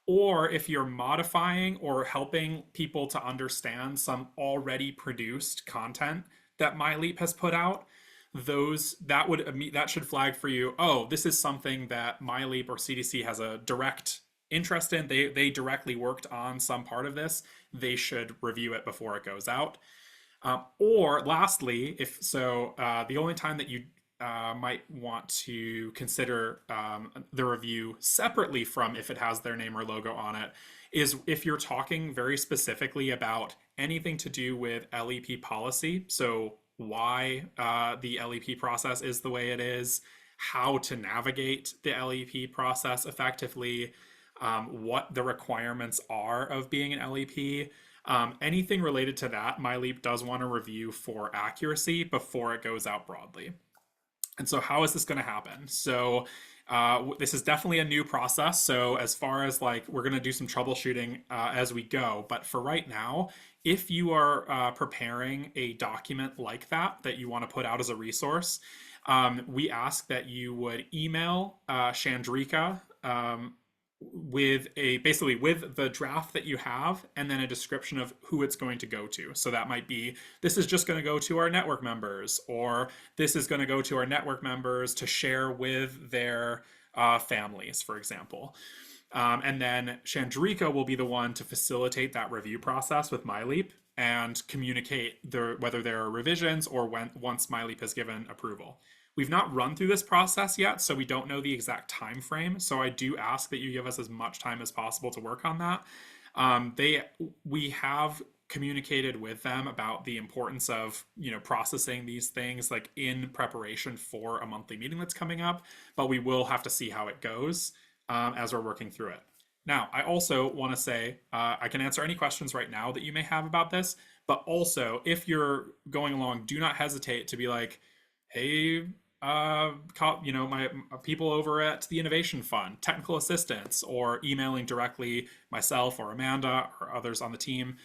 or if you're modifying or helping people to understand some already produced content that MyLeap has put out, that should flag for you, oh, this is something that MyLeap or CDC has a direct interest in. They directly worked on some part of this. They should review it before it goes out. Or lastly, the only time that you might want to consider the review separately from if it has their name or logo on it is if you're talking very specifically about anything to do with LEP policy. So why the LEP process is the way it is, how to navigate the LEP process effectively, what the requirements are of being an LEP. Anything related to that, MyLeap does want to review for accuracy before it goes out broadly. And so how is this going to happen? So this is definitely a new process. So as far as like, we're going to do some troubleshooting as we go. But for right now, if you are preparing a document like that you want to put out as a resource, we ask that you would email Chandrika with the draft that you have, and then a description of who it's going to go to. So that might be, this is just going to go to our network members, or this is going to go to our network members to share with their families, for example. And then Chandrika will be the one to facilitate that review process with MyLeap and communicate whether there are revisions or once MyLeap has given approval. We've not run through this process yet, so we don't know the exact time frame. So I do ask that you give us as much time as possible to work on that. We have communicated with them about the importance of, you know, processing these things like in preparation for a monthly meeting that's coming up, but we will have to see how it goes as we're working through it. Now, I also want to say I can answer any questions right now that you may have about this, but also if you're going along, do not hesitate to be like, hey, you know, my people over at the Innovation Fund, technical assistance, or emailing directly myself or Amanda or others on the team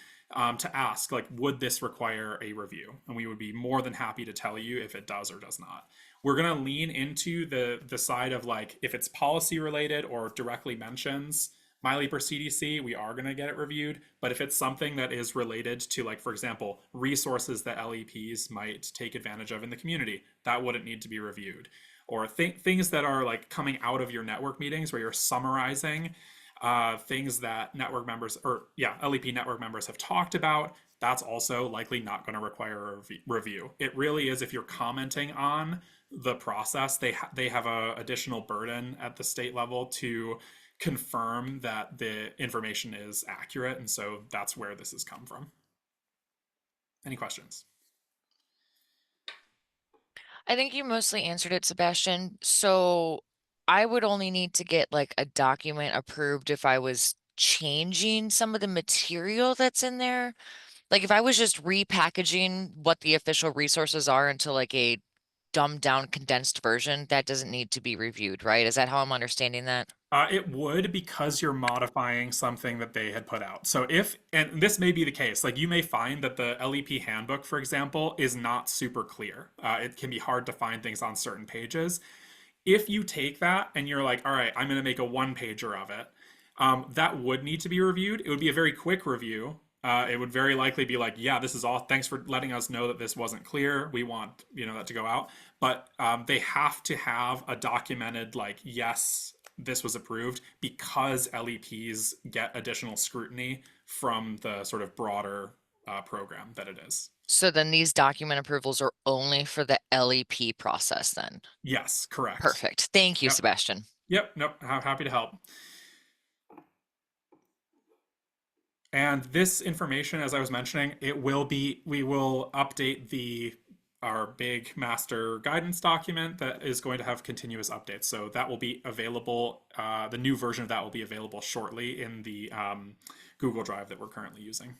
to ask, like, would this require a review? And we would be more than happy to tell you if it does or does not. We're going to lean into the side of like, if it's policy related or directly mentions MyLeap or CDC, we are going to get it reviewed. But if it's something that is related to, like, for example, resources that LEPs might take advantage of in the community, that wouldn't need to be reviewed. Or things that are like coming out of your network meetings where you're summarizing things that network members LEP network members have talked about, that's also likely not going to require a review. It really is if you're commenting on the process, they have a additional burden at the state level to confirm that the information is accurate, and so that's where this has come from. Any questions? I think you mostly answered it, Sebastian. So I would only need to get like a document approved if I was changing some of the material that's in there. Like if I was just repackaging what the official resources are into like a dumbed down condensed version, that doesn't need to be reviewed, right? Is that how I'm understanding that? It would, because you're modifying something that they had put out. So and this may be the case, like you may find that the LEP handbook, for example, is not super clear. It can be hard to find things on certain pages. If you take that and you're like, all right, I'm going to make a one-pager of it, that would need to be reviewed. It would be a very quick review. It would very likely be like, yeah, this is all, thanks for letting us know that this wasn't clear. We want, you know, that to go out. But they have to have a documented, like, yes, this was approved, because LEPs get additional scrutiny from the sort of broader program that it is. So then these document approvals are only for the LEP process then? Yes, correct. Perfect. Thank you, Yep. Sebastian. Yep, nope, happy to help. And this information, as I was mentioning, we will update our big master guidance document that is going to have continuous updates. So that will be available, the new version of that will be available shortly in the Google Drive that we're currently using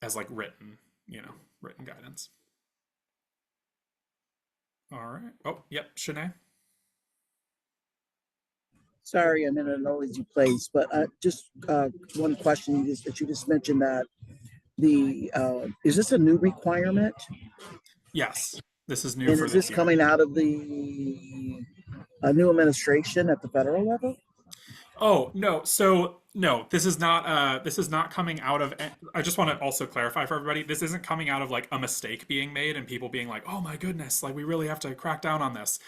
as like written guidance. All right. Oh, yep, Shanae. Sorry, I'm in a noisy place, but just one question that you just mentioned, that is this a new requirement? Yes, this is new. And for is this year. coming out of the new administration at the federal level? Oh, no. So no, this is not coming out of, I just want to also clarify for everybody, this isn't coming out of like a mistake being made and people being like, oh my goodness, like we really have to crack down on this.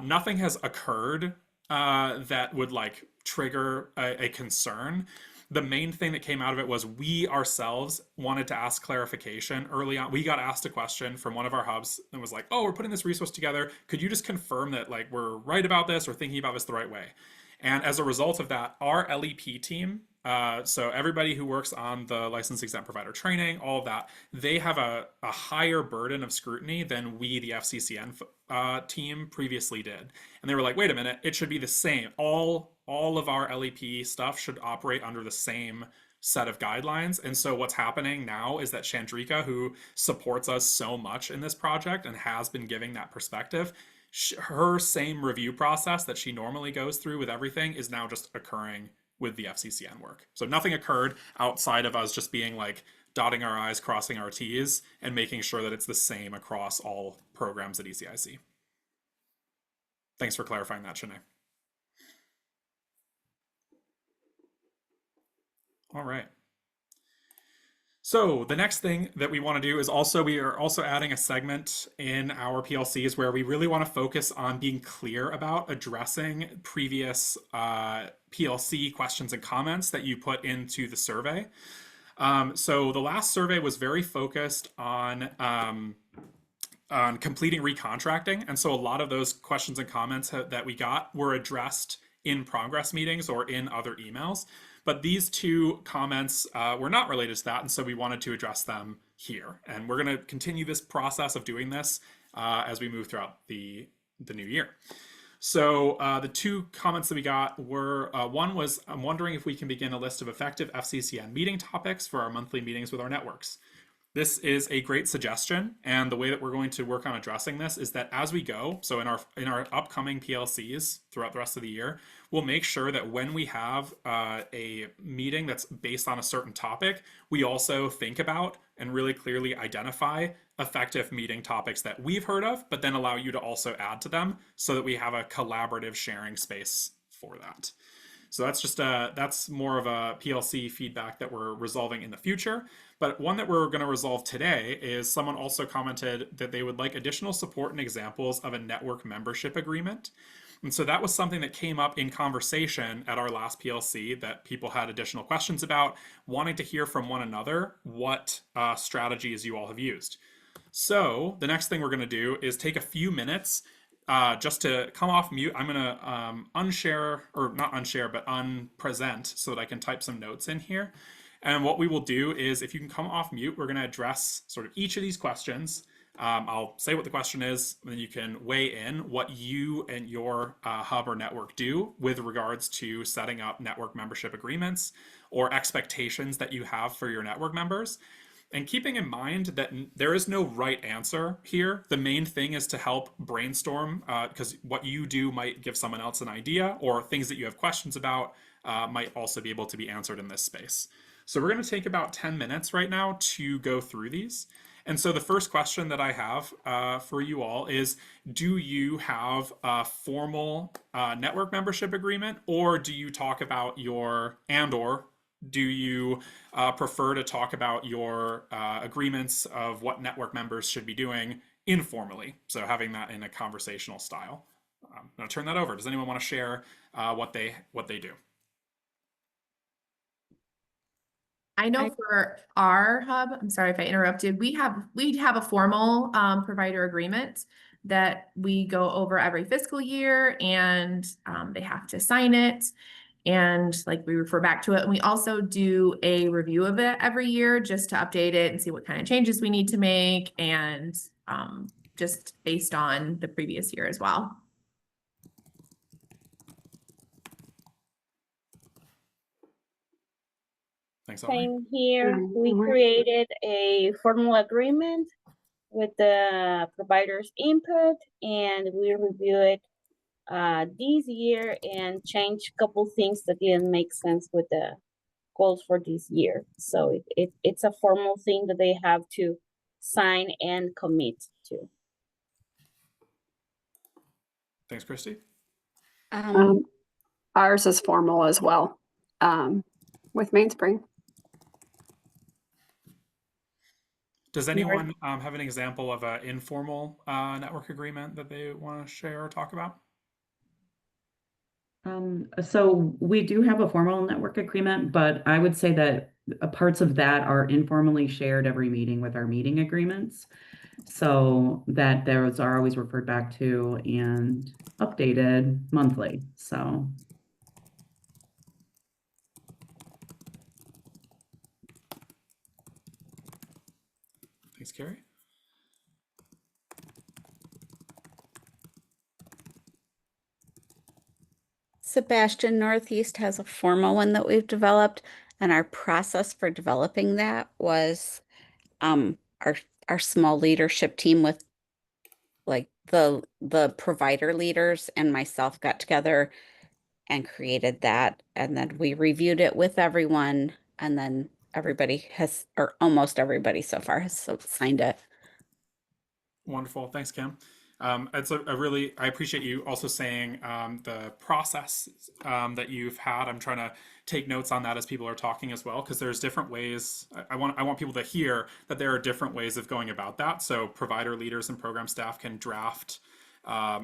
Nothing has occurred that would like trigger a concern. The main thing that came out of it was we ourselves wanted to ask clarification early on. We got asked a question from one of our hubs and was like, oh, we're putting this resource together. Could you just confirm that like we're right about this or thinking about this the right way? And as a result of that, our LEP team, so everybody who works on the licensed exempt provider training, all of that, they have a higher burden of scrutiny than we, the FCCN team, previously did. And they were like, wait a minute, it should be the same. All of our LEP stuff should operate under the same set of guidelines. And so what's happening now is that Chandrika, who supports us so much in this project and has been giving that perspective, her same review process that she normally goes through with everything is now just occurring with the FCCN work. So nothing occurred outside of us just being like dotting our I's, crossing our T's, and making sure that it's the same across all programs at ECIC. Thanks for clarifying that, Shanae. All right. So the next thing that we want to do is we are also adding a segment in our PLCs where we really want to focus on being clear about addressing previous PLC questions and comments that you put into the survey. So the last survey was very focused on completing recontracting. And so a lot of those questions and comments that we got were addressed in progress meetings or in other emails. But these two comments were not related to that, and so we wanted to address them here. And we're going to continue this process of doing this as we move throughout the new year. So the two comments that we got were, one was, I'm wondering if we can begin a list of effective FCCN meeting topics for our monthly meetings with our networks. This is a great suggestion, and the way that we're going to work on addressing this is that as we go, so in our upcoming PLCs throughout the rest of the year, we'll make sure that when we have a meeting that's based on a certain topic, we also think about and really clearly identify effective meeting topics that we've heard of, but then allow you to also add to them so that we have a collaborative sharing space for that. So that's just that's more of a PLC feedback that we're resolving in the future. But one that we're going to resolve today is someone also commented that they would like additional support and examples of a network membership agreement. And so that was something that came up in conversation at our last PLC that people had additional questions about, wanting to hear from one another what strategies you all have used. So the next thing we're going to do is take a few minutes just to come off mute. I'm going to unshare, or not unshare, but unpresent so that I can type some notes in here. And what we will do is, if you can come off mute, we're going to address sort of each of these questions. I'll say what the question is, and then you can weigh in what you and your hub or network do with regards to setting up network membership agreements or expectations that you have for your network members. And keeping in mind that there is no right answer here. The main thing is to help brainstorm, because what you do might give someone else an idea, or things that you have questions about might also be able to be answered in this space. So we're going to take about 10 minutes right now to go through these. And so the first question that I have for you all is, do you have a formal network membership agreement, or do you talk about your, or do you prefer to talk about your agreements of what network members should be doing informally? So having that in a conversational style. I'm going to turn that over. Does anyone want to share what they do? I know for our hub, I'm sorry if I interrupted, we have a formal provider agreement that we go over every fiscal year, and they have to sign it, and like we refer back to it. And we also do a review of it every year just to update it and see what kind of changes we need to make, and just based on the previous year as well. Thanks, Same here. We created a formal agreement with the provider's input, and we review it this year and change a couple things that didn't make sense with the goals for this year. So it's a formal thing that they have to sign and commit to. Thanks, Christy. Ours is formal as well with Mainspring. Does anyone have an example of an informal network agreement that they want to share or talk about? So we do have a formal network agreement, but I would say that parts of that are informally shared every meeting with our meeting agreements, so that those are always referred back to and updated monthly. So. Thanks, Carrie. Sebastian Northeast has a formal one that we've developed, and our process for developing that was our small leadership team with like the provider leaders and myself got together and created that, and then we reviewed it with everyone, and then everybody has, or almost everybody so far has signed it. Wonderful. Thanks, Kim. It's I appreciate you also saying the process that you've had. I'm trying to take notes on that as people are talking as well, because there's different ways. I want people to hear that there are different ways of going about that. So provider leaders and program staff can draft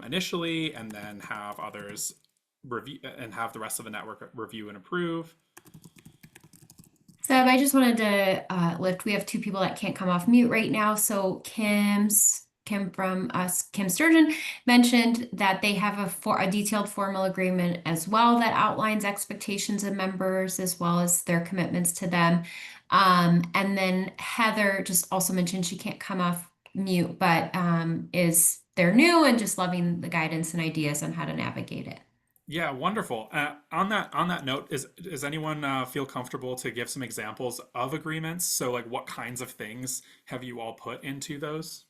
initially, and then have others review, and have the rest of the network review and approve. Seb, I just wanted to lift. We have two people that can't come off mute right now. So Kim's Kim Sturgeon mentioned that they have a detailed formal agreement as well that outlines expectations of members as well as their commitments to them. And then Heather just also mentioned she can't come off mute, but they're new and just loving the guidance and ideas on how to navigate it. Yeah, wonderful. On that note, does anyone feel comfortable to give some examples of agreements? So, like, what kinds of things have you all put into those?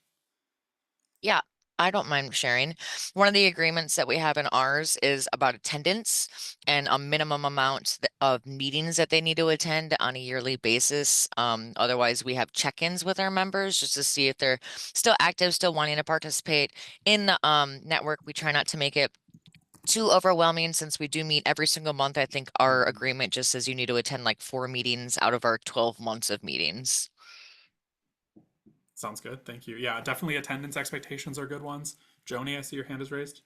Yeah, I don't mind sharing. One of the agreements that we have in ours is about attendance and a minimum amount of meetings that they need to attend on a yearly basis. Otherwise, we have check-ins with our members just to see if they're still active, still wanting to participate in the network. We try not to make it too overwhelming since we do meet every single month. I think our agreement just says you need to attend like 4 meetings out of our 12 months of meetings. Sounds good. Thank you. Yeah, definitely attendance expectations are good ones. Joni, I see your hand is raised.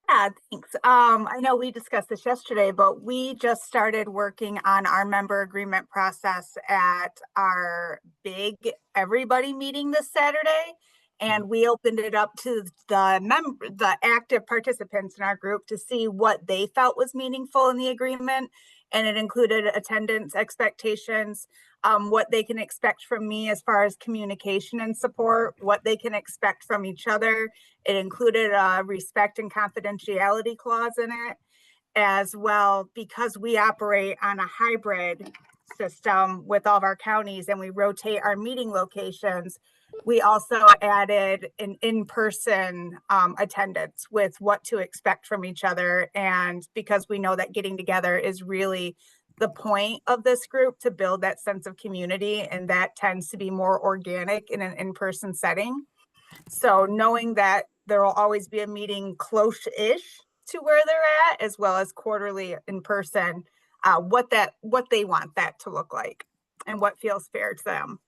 Yeah, thanks. I know we discussed this yesterday, but we just started working on our member agreement process at our big everybody meeting this Saturday. And we opened it up to the active participants in our group to see what they felt was meaningful in the agreement. And it included attendance expectations, what they can expect from me as far as communication and support, what they can expect from each other. It included a respect and confidentiality clause in it as well, because we operate on a hybrid system with all of our counties and we rotate our meeting locations. We also added an in-person attendance with what to expect from each other. And because we know that getting together is really the point of this group, to build that sense of community, and that tends to be more organic in an in-person setting. So knowing that there will always be a meeting close-ish to where they're at, as well as quarterly in person, what they want that to look like and what feels fair to them.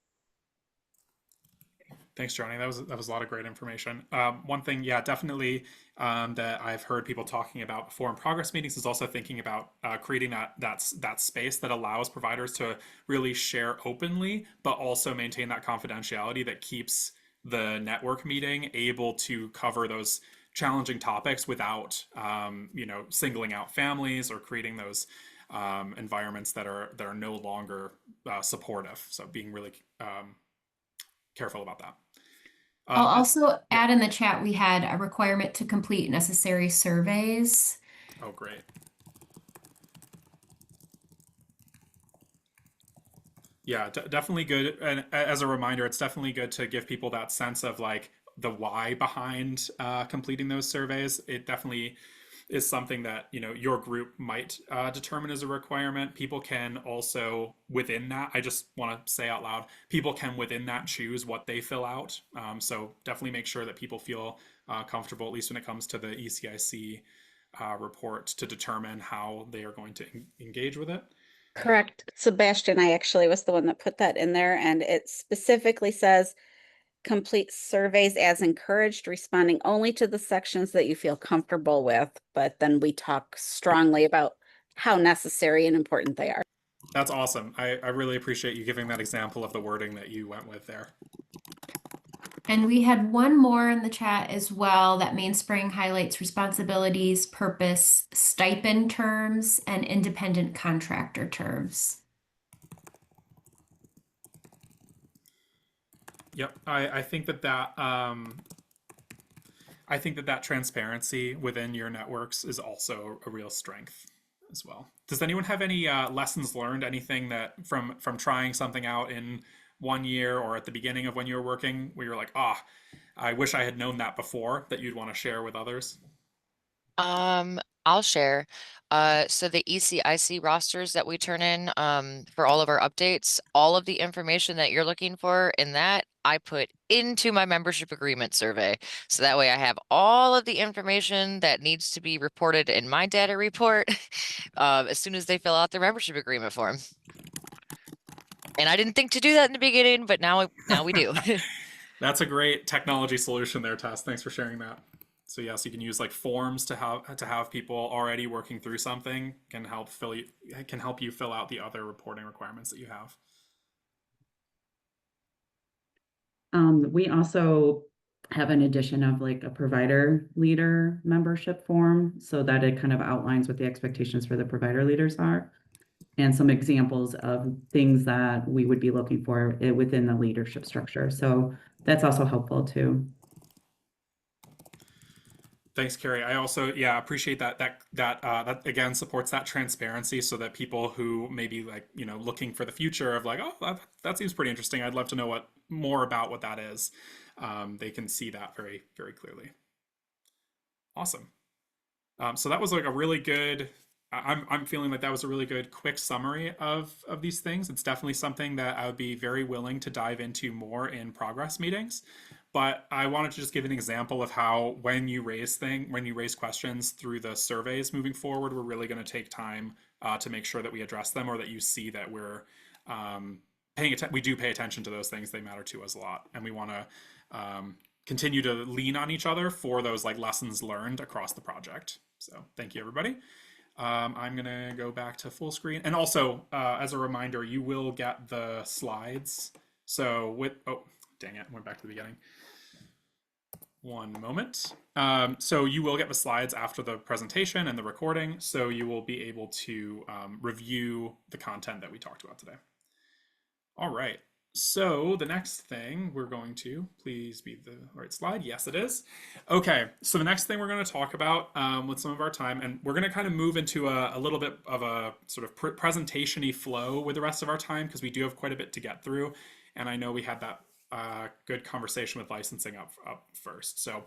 Thanks, Joni. That was a lot of great information. One thing, yeah, definitely that I've heard people talking about before in progress meetings is also thinking about creating that space that allows providers to really share openly, but also maintain that confidentiality that keeps the network meeting able to cover those challenging topics without singling out families or creating those environments that are no longer supportive. So being really careful about that. I'll also add in the chat, we had a requirement to complete necessary surveys. Oh, great. Yeah, definitely good. And as a reminder, it's definitely good to give people that sense of like the why behind completing those surveys. It definitely is something that your group might determine as a requirement. People can also within that, I just want to say out loud, people can within that choose what they fill out. So definitely make sure that people feel comfortable, at least when it comes to the ECIC report, to determine how they are going to engage with it. Correct. Sebastian, I actually was the one that put that in there, and it specifically says complete surveys as encouraged, responding only to the sections that you feel comfortable with, but then we talk strongly about how necessary and important they are. That's awesome. I really appreciate you giving that example of the wording that you went with there. And we had one more in the chat as well. That Mainspring highlights responsibilities, purpose, stipend terms, and independent contractor terms. Yep, I think that transparency within your networks is also a real strength as well. Does anyone have any lessons learned? Anything that from trying something out in 1 year or at the beginning of when you were working, where you're like, I wish I had known that before, that you'd want to share with others? I'll share. So the ECIC rosters that we turn in for all of our updates, all of the information that you're looking for in that, I put into my membership agreement survey. So that way I have all of the information that needs to be reported in my data report as soon as they fill out their membership agreement form. And I didn't think to do that in the beginning, but now we do. That's a great technology solution there, Tess. Thanks for sharing that. So yes, you can use like forms to have people already working through something can help you fill out the other reporting requirements that you have. We also have an addition of like a provider leader membership form so that it kind of outlines what the expectations for the provider leaders are and some examples of things that we would be looking for within the leadership structure. So that's also helpful too. Thanks, Carrie. I also, yeah, appreciate that again supports that transparency so that people who may be like, looking for the future of like, oh, that seems pretty interesting. I'd love to know more about what that is. They can see that very, very clearly. Awesome. So that was like a really good, I'm feeling like that was a really good quick summary of these things. It's definitely something that I would be very willing to dive into more in progress meetings. But I wanted to just give an example of how when you raise questions through the surveys moving forward, we're really going to take time to make sure that we address them, or that you see that we're we do pay attention to those things. They matter to us a lot, and we want to continue to lean on each other for those like lessons learned across the project. So thank you, everybody. I'm gonna go back to full screen, and also as a reminder, you will get the slides. So oh, dang it, went back to the beginning. One moment. So you will get the slides after the presentation and the recording, so you will be able to review the content that we talked about today. All right. So the next thing we're going to, please be the right slide. Yes, it is. Okay, so the next thing we're going to talk about with some of our time, and we're going to kind of move into a little bit of a sort of presentation-y flow with the rest of our time, because we do have quite a bit to get through. And I know we had that good conversation with licensing up first. So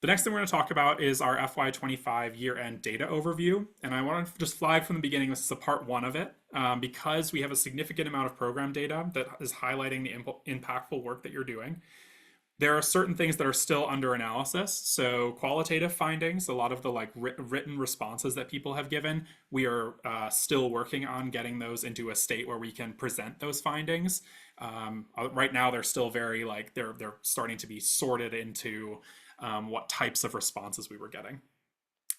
the next thing we're going to talk about is our FY25 year-end data overview. And I want to just flag from the beginning, this is a part one of it, because we have a significant amount of program data that is highlighting the impactful work that you're doing. There are certain things that are still under analysis. So qualitative findings, a lot of the like written responses that people have given, we are still working on getting those into a state where we can present those findings. Right now, they're still very like, they're starting to be sorted into what types of responses we were getting.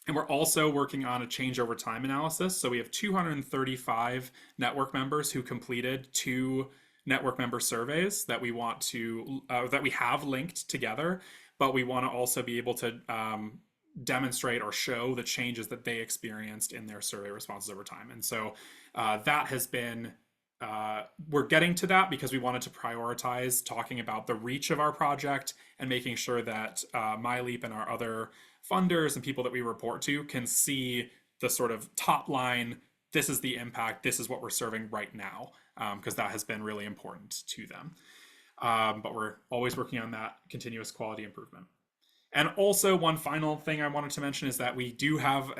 And we're also working on a change over time analysis. So we have 235 network members who completed 2 network member surveys that we want to that we have linked together, but we want to also be able to demonstrate or show the changes that they experienced in their survey responses over time. And so that has been we're getting to that because we wanted to prioritize talking about the reach of our project and making sure that MyLeap and our other funders and people that we report to can see the sort of top line, this is the impact, this is what we're serving right now, because that has been really important to them. But we're always working on that continuous quality improvement. And also one final thing I wanted to mention is that we do have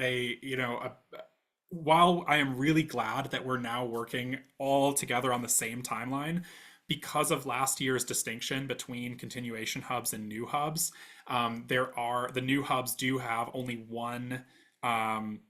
while I am really glad that we're now working all together on the same timeline, because of last year's distinction between continuation hubs and new hubs, the new hubs do have only one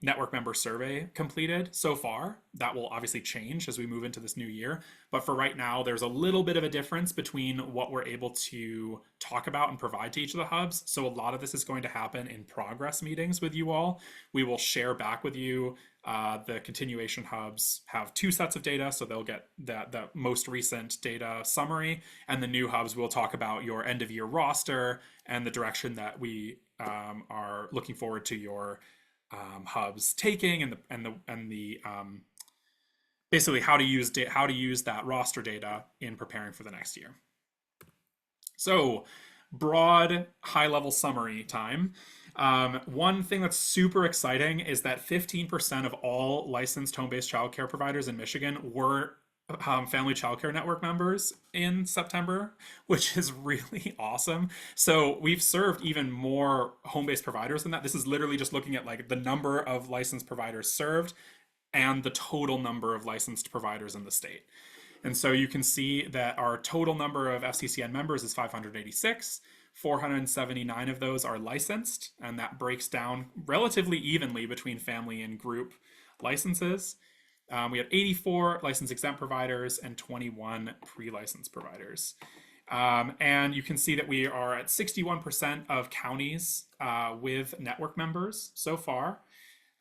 network member survey completed so far. That will obviously change as we move into this new year. But for right now, there's a little bit of a difference between what we're able to talk about and provide to each of the hubs. So a lot of this is going to happen in progress meetings with you all. We will share back with you. The continuation hubs have 2 sets of data, so they'll get the most recent data summary, and the new hubs will talk about your end of year roster and the direction that we are looking forward to your hubs taking, and the basically how to use that roster data in preparing for the next year. So broad high level summary time. One thing that's super exciting is that 15% of all licensed home-based childcare providers in Michigan were Family Childcare Network members in September, which is really awesome. So we've served even more home-based providers than that. This is literally just looking at like the number of licensed providers served and the total number of licensed providers in the state. And so you can see that our total number of FCCN members is 586. 479 of those are licensed, and that breaks down relatively evenly between family and group licenses. We have 84 license exempt providers and 21 pre-licensed providers. And you can see that we are at 61% of counties with network members so far.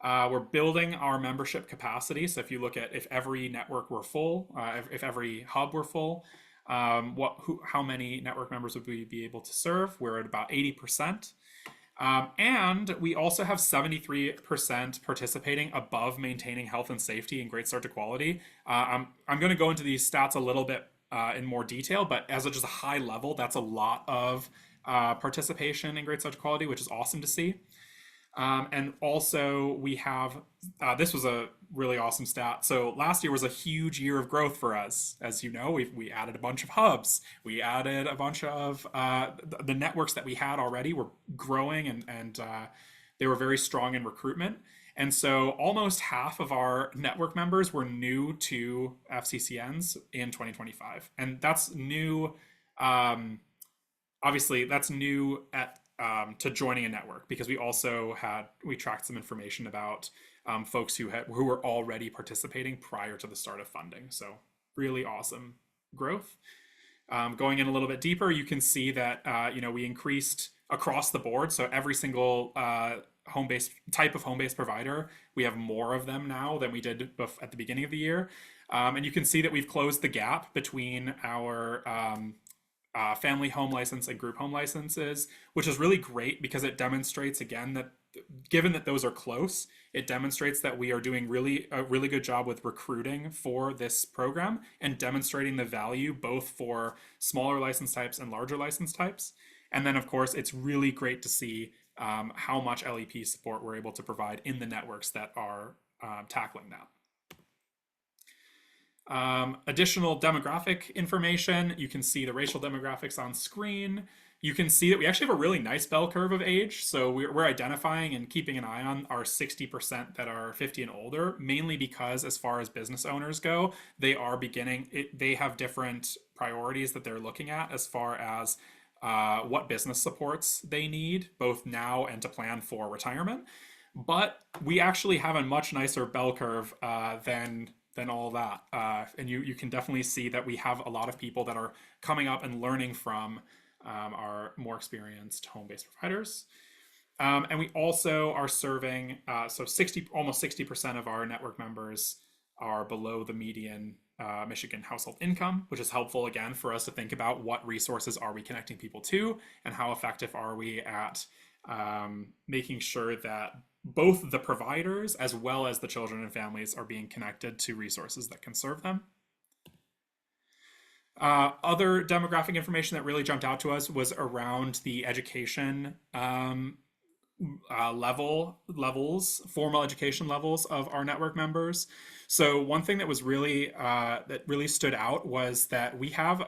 We're building our membership capacity. So if you look at if every network were full, if every hub were full, how many network members would we be able to serve? We're at about 80%. And we also have 73% participating above maintaining health and safety and Great Start to Quality. I'm going to go into these stats a little bit in more detail, but as just a high level, that's a lot of participation in Great Start to Quality, which is awesome to see. And also we have, this was a really awesome stat. So last year was a huge year of growth for us. As you know, we added a bunch of hubs. We added a bunch of, the networks that we had already were growing and they were very strong in recruitment. And so almost half of our network members were new to FCCNs in 2025. And that's new, obviously that's new to joining a network, because we tracked some information about folks who were already participating prior to the start of funding. So really awesome growth. Going in a little bit deeper, you can see that we increased across the board. So every single home-based type of home-based provider, we have more of them now than we did at the beginning of the year. And you can see that we've closed the gap between our family home license and group home licenses, which is really great because it demonstrates again that given that those are close, it demonstrates that we are doing a really good job with recruiting for this program and demonstrating the value both for smaller license types and larger license types. And then of course, it's really great to see how much LEP support we're able to provide in the networks that are tackling that. Additional demographic information, you can see the racial demographics on screen. You can see that we actually have a really nice bell curve of age. So we're identifying and keeping an eye on our 60% that are 50 and older, mainly because as far as business owners go, they have different priorities that they're looking at as far as what business supports they need, both now and to plan for retirement. But we actually have a much nicer bell curve than all that. And you can definitely see that we have a lot of people that are coming up and learning from our more experienced home-based providers. And we also are serving, so almost 60% of our network members are below the median Michigan household income, which is helpful again for us to think about what resources are we connecting people to and how effective are we at making sure that both the providers as well as the children and families are being connected to resources that can serve them. Other demographic information that really jumped out to us was around the education formal education levels of our network members. So one thing that was really that really stood out was that we have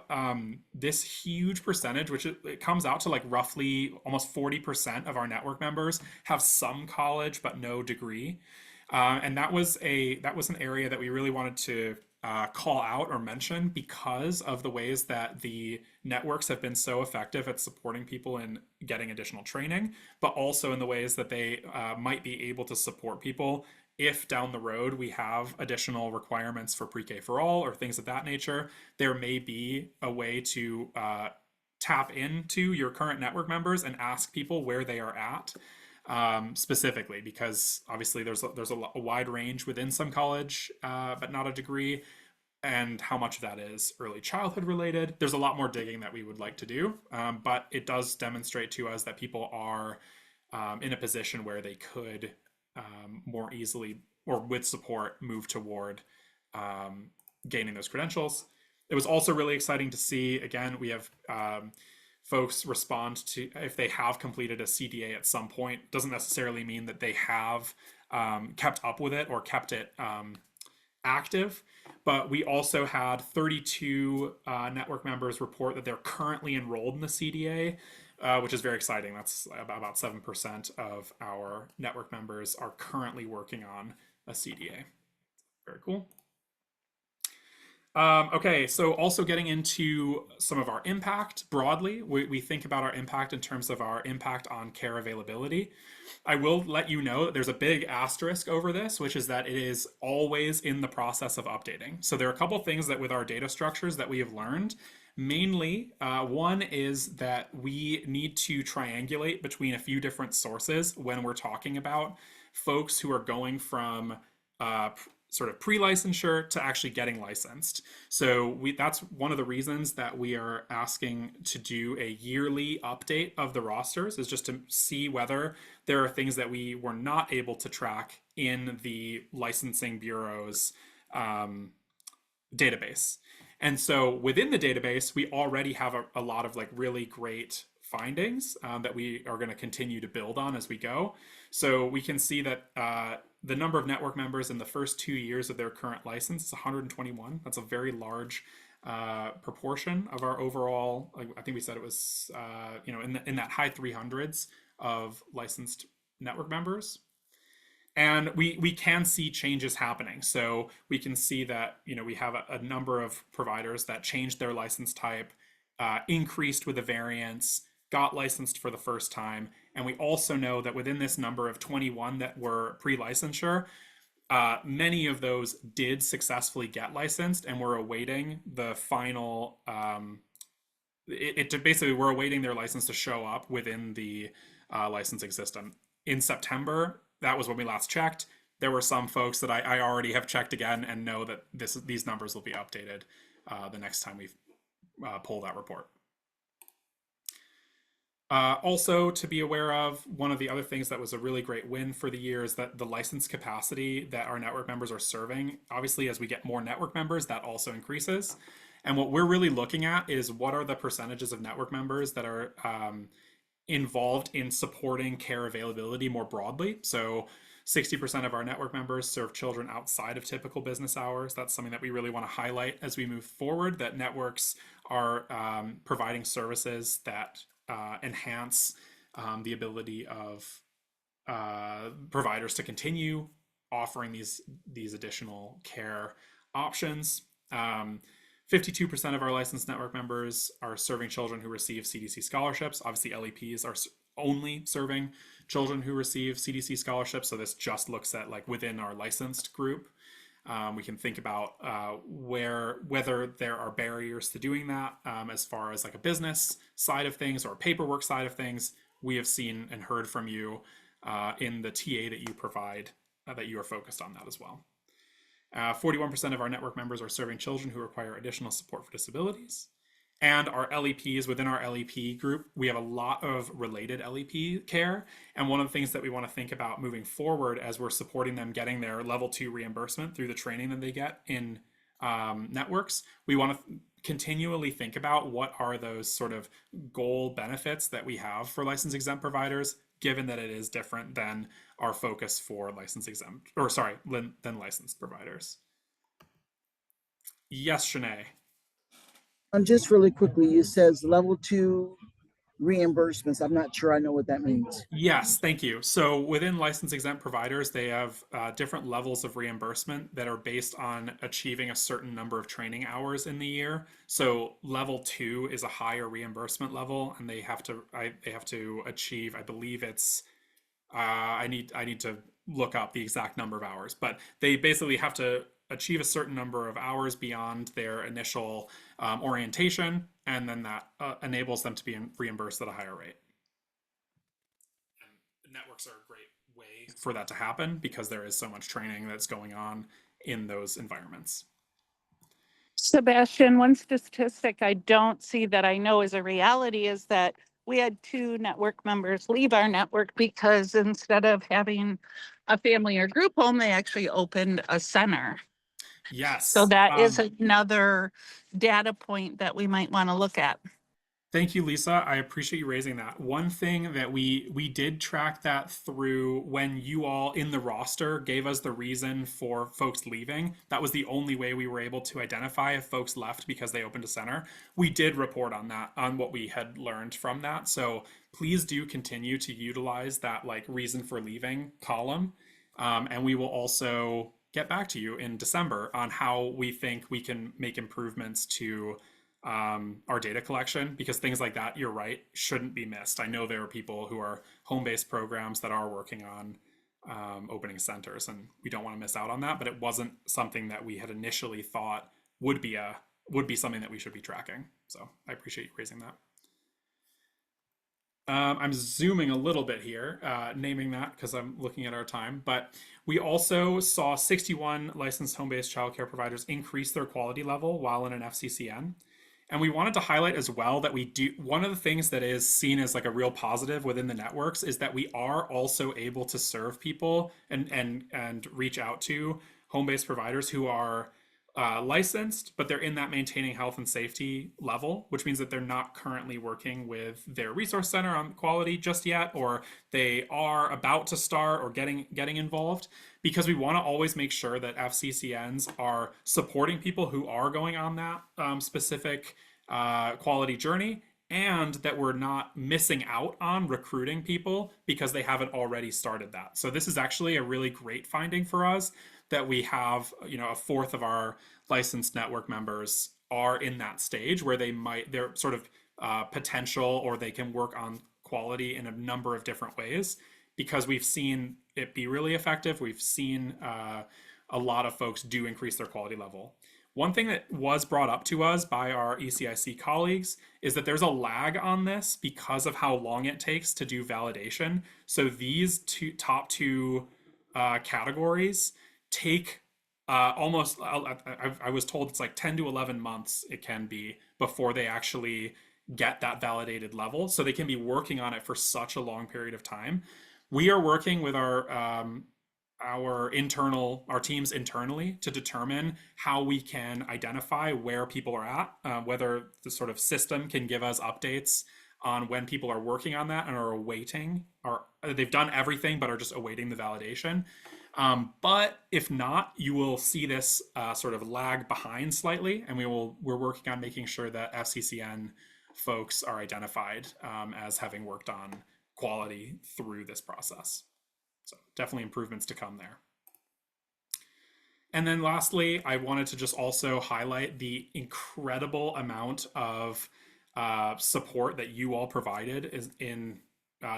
this huge percentage, which it comes out to like roughly almost 40% of our network members have some college but no degree, and that was an area that we really wanted to call out or mention because of the ways that the networks have been so effective at supporting people in getting additional training, but also in the ways that they might be able to support people if down the road we have additional requirements for pre-K for all or things of that nature. There may be a way to tap into your current network members and ask people where they are at. Specifically, because obviously there's a wide range within some college, but not a degree, and how much of that is early childhood related. There's a lot more digging that we would like to do, but it does demonstrate to us that people are in a position where they could more easily or with support move toward gaining those credentials. It was also really exciting to see, again, we have folks respond to if they have completed a CDA at some point. Doesn't necessarily mean that they have kept up with it or kept it active, but we also had 32 network members report that they're currently enrolled in the CDA, which is very exciting. That's about 7% of our network members are currently working on a CDA. Very cool. Okay, so also getting into some of our impact broadly, we think about our impact in terms of our impact on care availability. I will let you know that there's a big asterisk over this, which is that it is always in the process of updating. So there are a couple things that with our data structures that we have learned. Mainly, one is that we need to triangulate between a few different sources when we're talking about folks who are going from sort of pre-licensure to actually getting licensed. So that's one of the reasons that we are asking to do a yearly update of the rosters, is just to see whether there are things that we were not able to track in the licensing bureau's database. And so within the database, we already have a lot of like really great findings that we are going to continue to build on as we go. So we can see that the number of network members in the first 2 years of their current license is 121. That's a very large proportion of our overall, like, I think we said it was, in that high 300s of licensed network members. And we can see changes happening. So we can see that, we have a number of providers that changed their license type, increased with a variance, got licensed for the first time. And we also know that within this number of 21 that were pre-licensure, many of those did successfully get licensed, and we're awaiting the final, basically we're awaiting their license to show up within the licensing system. In September, that was when we last checked. There were some folks that I already have checked again and know that these numbers will be updated the next time we pull that report. Also, to be aware of, one of the other things that was a really great win for the year is that the license capacity that our network members are serving, obviously as we get more network members, that also increases. And what we're really looking at is what are the percentages of network members that are involved in supporting care availability more broadly. So 60% of our network members serve children outside of typical business hours. That's something that we really want to highlight as we move forward, that networks are providing services that enhance the ability of providers to continue offering these additional care options. 52% of our licensed network members are serving children who receive CDC scholarships. Obviously, LEPs are only serving children who receive CDC scholarships. So this just looks at like within our licensed group. We can think about whether there are barriers to doing that as far as like a business side of things or a paperwork side of things. We have seen and heard from you in the TA that you provide that you are focused on that as well. 41% of our network members are serving children who require additional support for disabilities. And our LEPs, within our LEP group, we have a lot of related LEP care. And one of the things that we want to think about moving forward as we're supporting them getting their level 2 reimbursement through the training that they get in networks, we want to continually think about what are those sort of goal benefits that we have for license exempt providers, given that it is different than our focus for license exempt, than licensed providers. Yes, Shanae. Just really quickly, it says level 2 reimbursements. I'm not sure I know what that means. Yes, thank you. So within license exempt providers, they have different levels of reimbursement that are based on achieving a certain number of training hours in the year. So level 2 is a higher reimbursement level, and they have to achieve, I believe it's I need to look up the exact number of hours, but they basically have to achieve a certain number of hours beyond their initial orientation, and then that enables them to be reimbursed at a higher rate. And networks are a great way for that to happen because there is so much training that's going on in those environments. Sebastian, one statistic I don't see that I know is a reality is that we had 2 network members leave our network because instead of having a family or group home, they actually opened a center. Yes. So that is another data point that we might want to look at. Thank you, Lisa. I appreciate you raising that. One thing that we did track that through when you all in the roster gave us the reason for folks leaving. That was the only way we were able to identify if folks left because they opened a center. We did report on that, on what we had learned from that. So please do continue to utilize that like reason for leaving column. And we will also get back to you in December on how we think we can make improvements to our data collection, because things like that, you're right, shouldn't be missed. I know there are people who are home-based programs that are working on opening centers, and we don't want to miss out on that, but it wasn't something that we had initially thought would be something that we should be tracking. So I appreciate you raising that. I'm zooming a little bit here, naming that because I'm looking at our time. But we also saw 61 licensed home-based childcare providers increase their quality level while in an FCCN. And we wanted to highlight as well that we do, one of the things that is seen as like a real positive within the networks is that we are also able to serve people and reach out to home-based providers who are licensed, but they're in that maintaining health and safety level, which means that they're not currently working with their resource center on quality just yet, or they are about to start or getting involved, because we want to always make sure that FCCNs are supporting people who are going on that specific quality journey, and that we're not missing out on recruiting people because they haven't already started that. So this is actually a really great finding for us, that we have, you know, a fourth of our licensed network members are in that stage where they're sort of potential, or they can work on quality in a number of different ways, because we've seen it be really effective. We've seen a lot of folks do increase their quality level. One thing that was brought up to us by our ECIC colleagues is that there's a lag on this because of how long it takes to do validation. So these top two categories take almost, I was told it's like 10 to 11 months it can be before they actually get that validated level. So they can be working on it for such a long period of time. We are working with our teams internally to determine how we can identify where people are at, whether the sort of system can give us updates on when people are working on that and are awaiting, or they've done everything but are just awaiting the validation. But if not, you will see this sort of lag behind slightly, and we're working on making sure that FCCN folks are identified as having worked on quality through this process. So definitely improvements to come there. And then lastly, I wanted to just also highlight the incredible amount of support that you all provided in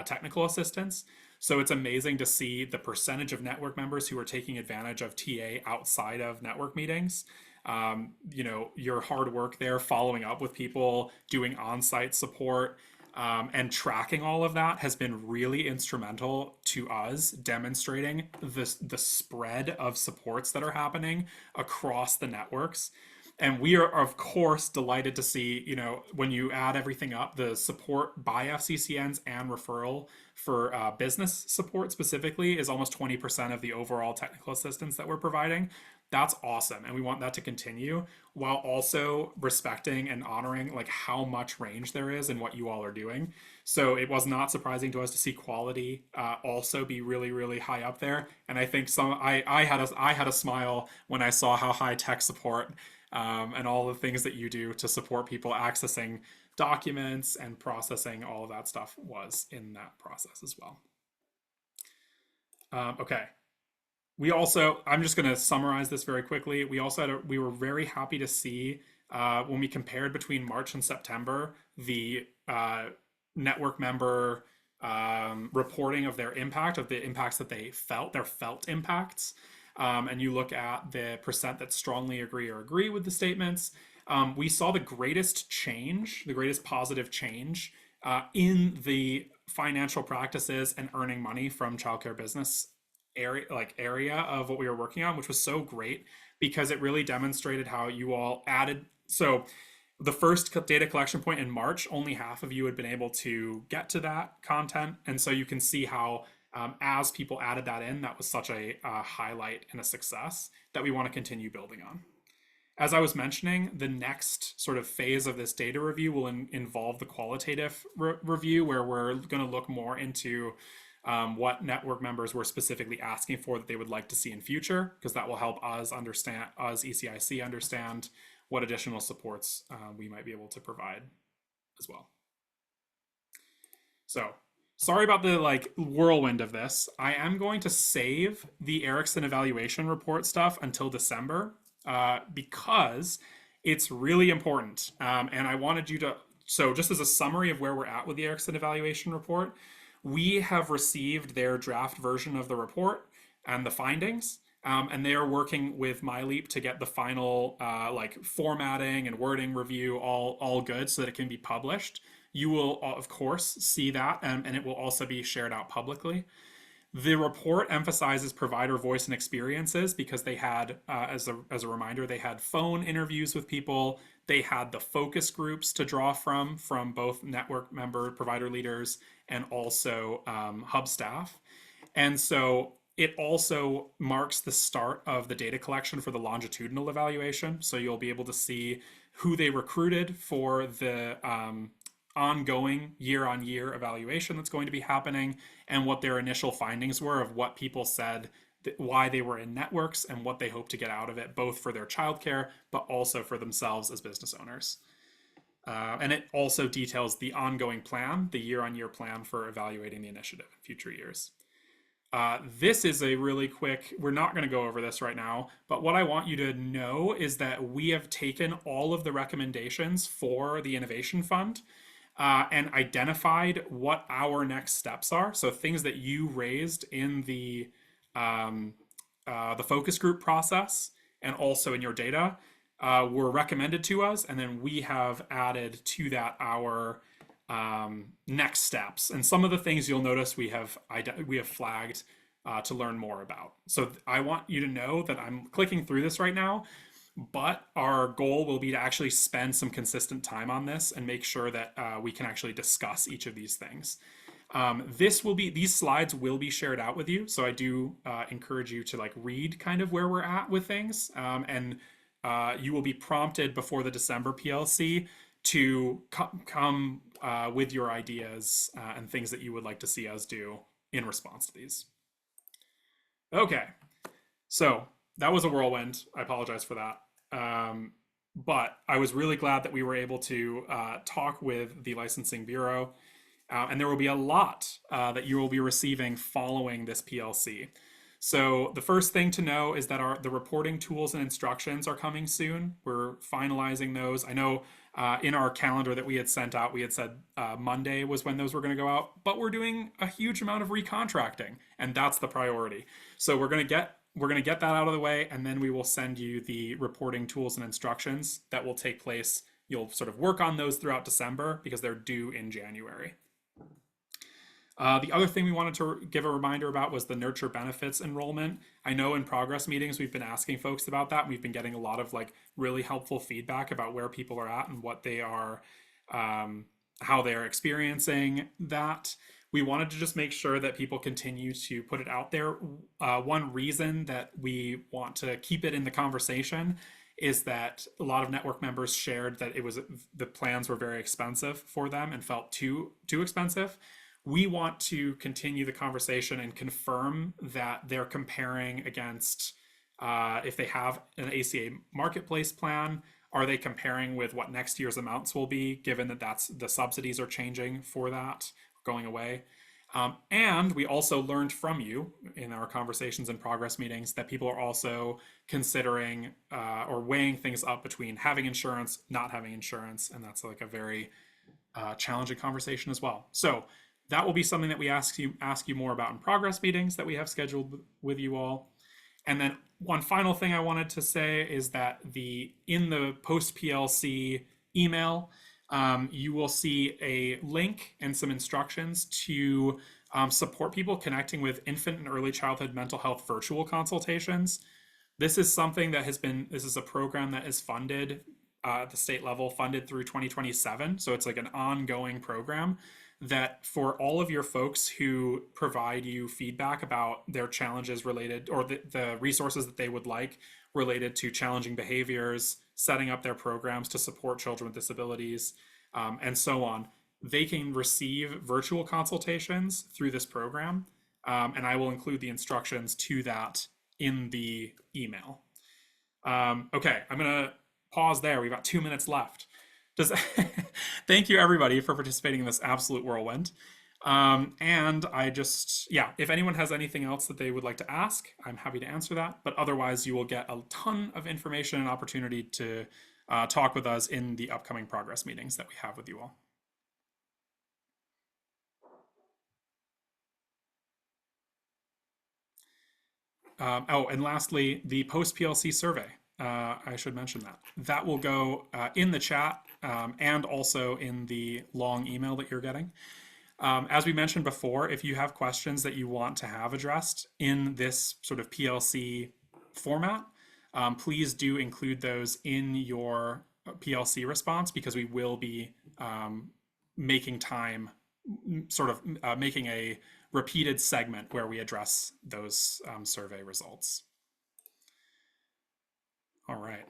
technical assistance. So it's amazing to see the percentage of network members who are taking advantage of TA outside of network meetings. You know, your hard work there, following up with people, doing on-site support, and tracking all of that has been really instrumental to us demonstrating the spread of supports that are happening across the networks. And we are, of course, delighted to see, you know, when you add everything up, the support by FCCNs and referral for business support specifically is almost 20% of the overall technical assistance that we're providing. That's awesome. And we want that to continue, while also respecting and honoring like how much range there is in what you all are doing. So it was not surprising to us to see quality also be really, really high up there. And I think I had a smile when I saw how high tech support and all the things that you do to support people accessing documents and processing all of that stuff was in that process as well. Okay. We also, I'm just going to summarize this very quickly. We also we were very happy to see when we compared between March and September, the network member reporting of their impact, of the impacts that they felt, their felt impacts. And you look at the percent that strongly agree or agree with the statements, we saw the greatest change, the greatest positive change in the financial practices and earning money from childcare business area of what we were working on, which was so great because it really demonstrated how you all added. So the first data collection point in March, only half of you had been able to get to that content. And so you can see how as people added that in, that was such a highlight and a success that we want to continue building on. As I was mentioning, the next sort of phase of this data review will involve the qualitative review, where we're going to look more into what network members were specifically asking for that they would like to see in future, because that will help us understand, us ECIC understand what additional supports we might be able to provide as well. So sorry about the whirlwind of this. I am going to save the Erikson evaluation report stuff until December because it's really important. And I wanted you to, so just as a summary of where we're at with the Erikson evaluation report, we have received their draft version of the report and the findings, and they are working with MyLeap to get the final formatting and wording review all good so that it can be published You will, of course, see that, and it will also be shared out publicly. The report emphasizes provider voice and experiences because they had, as a reminder, they had phone interviews with people. They had the focus groups to draw from both network member provider leaders and also hub staff. And so it also marks the start of the data collection for the longitudinal evaluation. So you'll be able to see who they recruited for the ongoing year-on-year evaluation that's going to be happening, and what their initial findings were of what people said, why they were in networks, and what they hope to get out of it, both for their childcare, but also for themselves as business owners. And it also details the ongoing plan, the year-on-year plan for evaluating the initiative in future years. This is a really quick, we're not going to go over this right now, but what I want you to know is that we have taken all of the recommendations for the Innovation Fund and identified what our next steps are. So things that you raised in the focus group process and also in your data were recommended to us, and then we have added to that our next steps. And some of the things you'll notice we have flagged to learn more about. So I want you to know that I'm clicking through this right now, but our goal will be to actually spend some consistent time on this and make sure that we can actually discuss each of these things. These slides will be shared out with you. So I do encourage you to read kind of where we're at with things. And you will be prompted before the December PLC to come with your ideas and things that you would like to see us do in response to these. Okay, so that was a whirlwind. I apologize for that. But I was really glad that we were able to talk with the Licensing Bureau. And there will be a lot that you will be receiving following this PLC. So the first thing to know is that the reporting tools and instructions are coming soon. We're finalizing those. I know in our calendar that we had sent out, we had said Monday was when those were going to go out, but we're doing a huge amount of recontracting, and that's the priority. So we're going to get that out of the way, and then we will send you the reporting tools and instructions that will take place. You'll sort of work on those throughout December because they're due in January. The other thing we wanted to give a reminder about was the nurture benefits enrollment. I know in progress meetings we've been asking folks about that. And we've been getting a lot of really helpful feedback about where people are at and what they are, how they're experiencing that. We wanted to just make sure that people continue to put it out there. One reason that we want to keep it in the conversation is that a lot of network members shared that the plans were very expensive for them and felt too expensive. We want to continue the conversation and confirm that they're comparing against, if they have an ACA marketplace plan, are they comparing with what next year's amounts will be, given that the subsidies are changing for that, going away. And we also learned from you in our conversations and progress meetings that people are also considering or weighing things up between having insurance, not having insurance, and that's a very challenging conversation as well. So that will be something that we ask you more about in progress meetings that we have scheduled with you all. And then one final thing I wanted to say is that in the post PLC email, you will see a link and some instructions to support people connecting with infant and early childhood mental health virtual consultations. This is something that this is a program that is funded at the state level, funded through 2027. So it's an ongoing program that for all of your folks who provide you feedback about their challenges related, or the resources that they would like related to challenging behaviors, setting up their programs to support children with disabilities, and so on, they can receive virtual consultations through this program. And I will include the instructions to that in the email. Okay, I'm gonna pause there. We've got 2 minutes left. Thank you everybody for participating in this absolute whirlwind. And if anyone has anything else that they would like to ask, I'm happy to answer that. But otherwise, you will get a ton of information and opportunity to talk with us in the upcoming progress meetings that we have with you all. And lastly, the post-PLC survey. I should mention that. That will go in the chat and also in the long email that you're getting. As we mentioned before, if you have questions that you want to have addressed in this sort of PLC format, please do include those in your PLC response, because we will be making time, sort of making a repeated segment where we address those survey results. All right.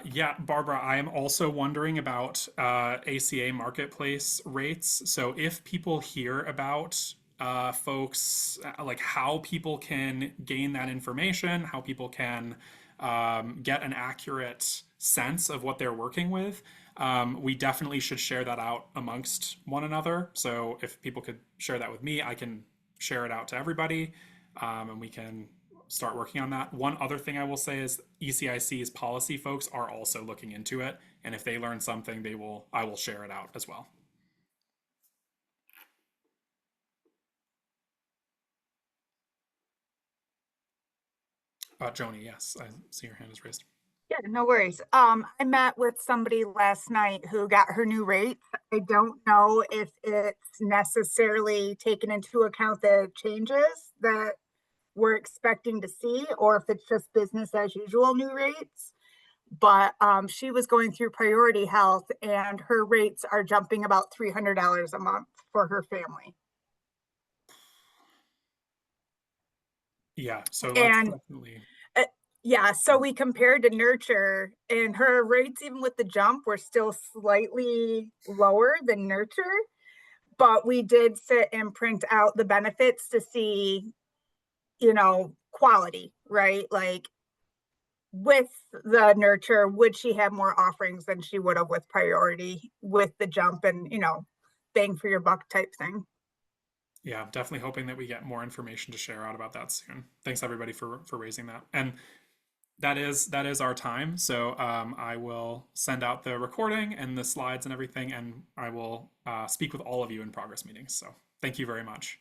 Yeah, Barbara, I am also wondering about ACA marketplace rates. So if people hear about folks, like how people can gain that information, how people can get an accurate sense of what they're working with, we definitely should share that out amongst one another. So if people could share that with me, I can share it out to everybody, and we can start working on that. One other thing I will say is ECIC's policy folks are also looking into it, and if they learn something, I will share it out as well. Joni, yes, I see your hand is raised. Yeah, no worries. I met with somebody last night who got her new rate. I don't know if it's necessarily taken into account the changes that we're expecting to see, or if it's just business as usual new rates. But she was going through Priority Health, and her rates are jumping about $300 a month for her family. Yeah, so and definitely. Yeah, so we compared to Nurture, and her rates, even with the jump, were still slightly lower than Nurture. But we did sit and print out the benefits to see, quality, right? Like with the Nurture, would she have more offerings than she would have with Priority, with the jump and, bang for your buck type thing? Yeah, definitely hoping that we get more information to share out about that soon. Thanks everybody for raising that. And that is our time. So I will send out the recording and the slides and everything, and I will speak with all of you in progress meetings. So thank you very much.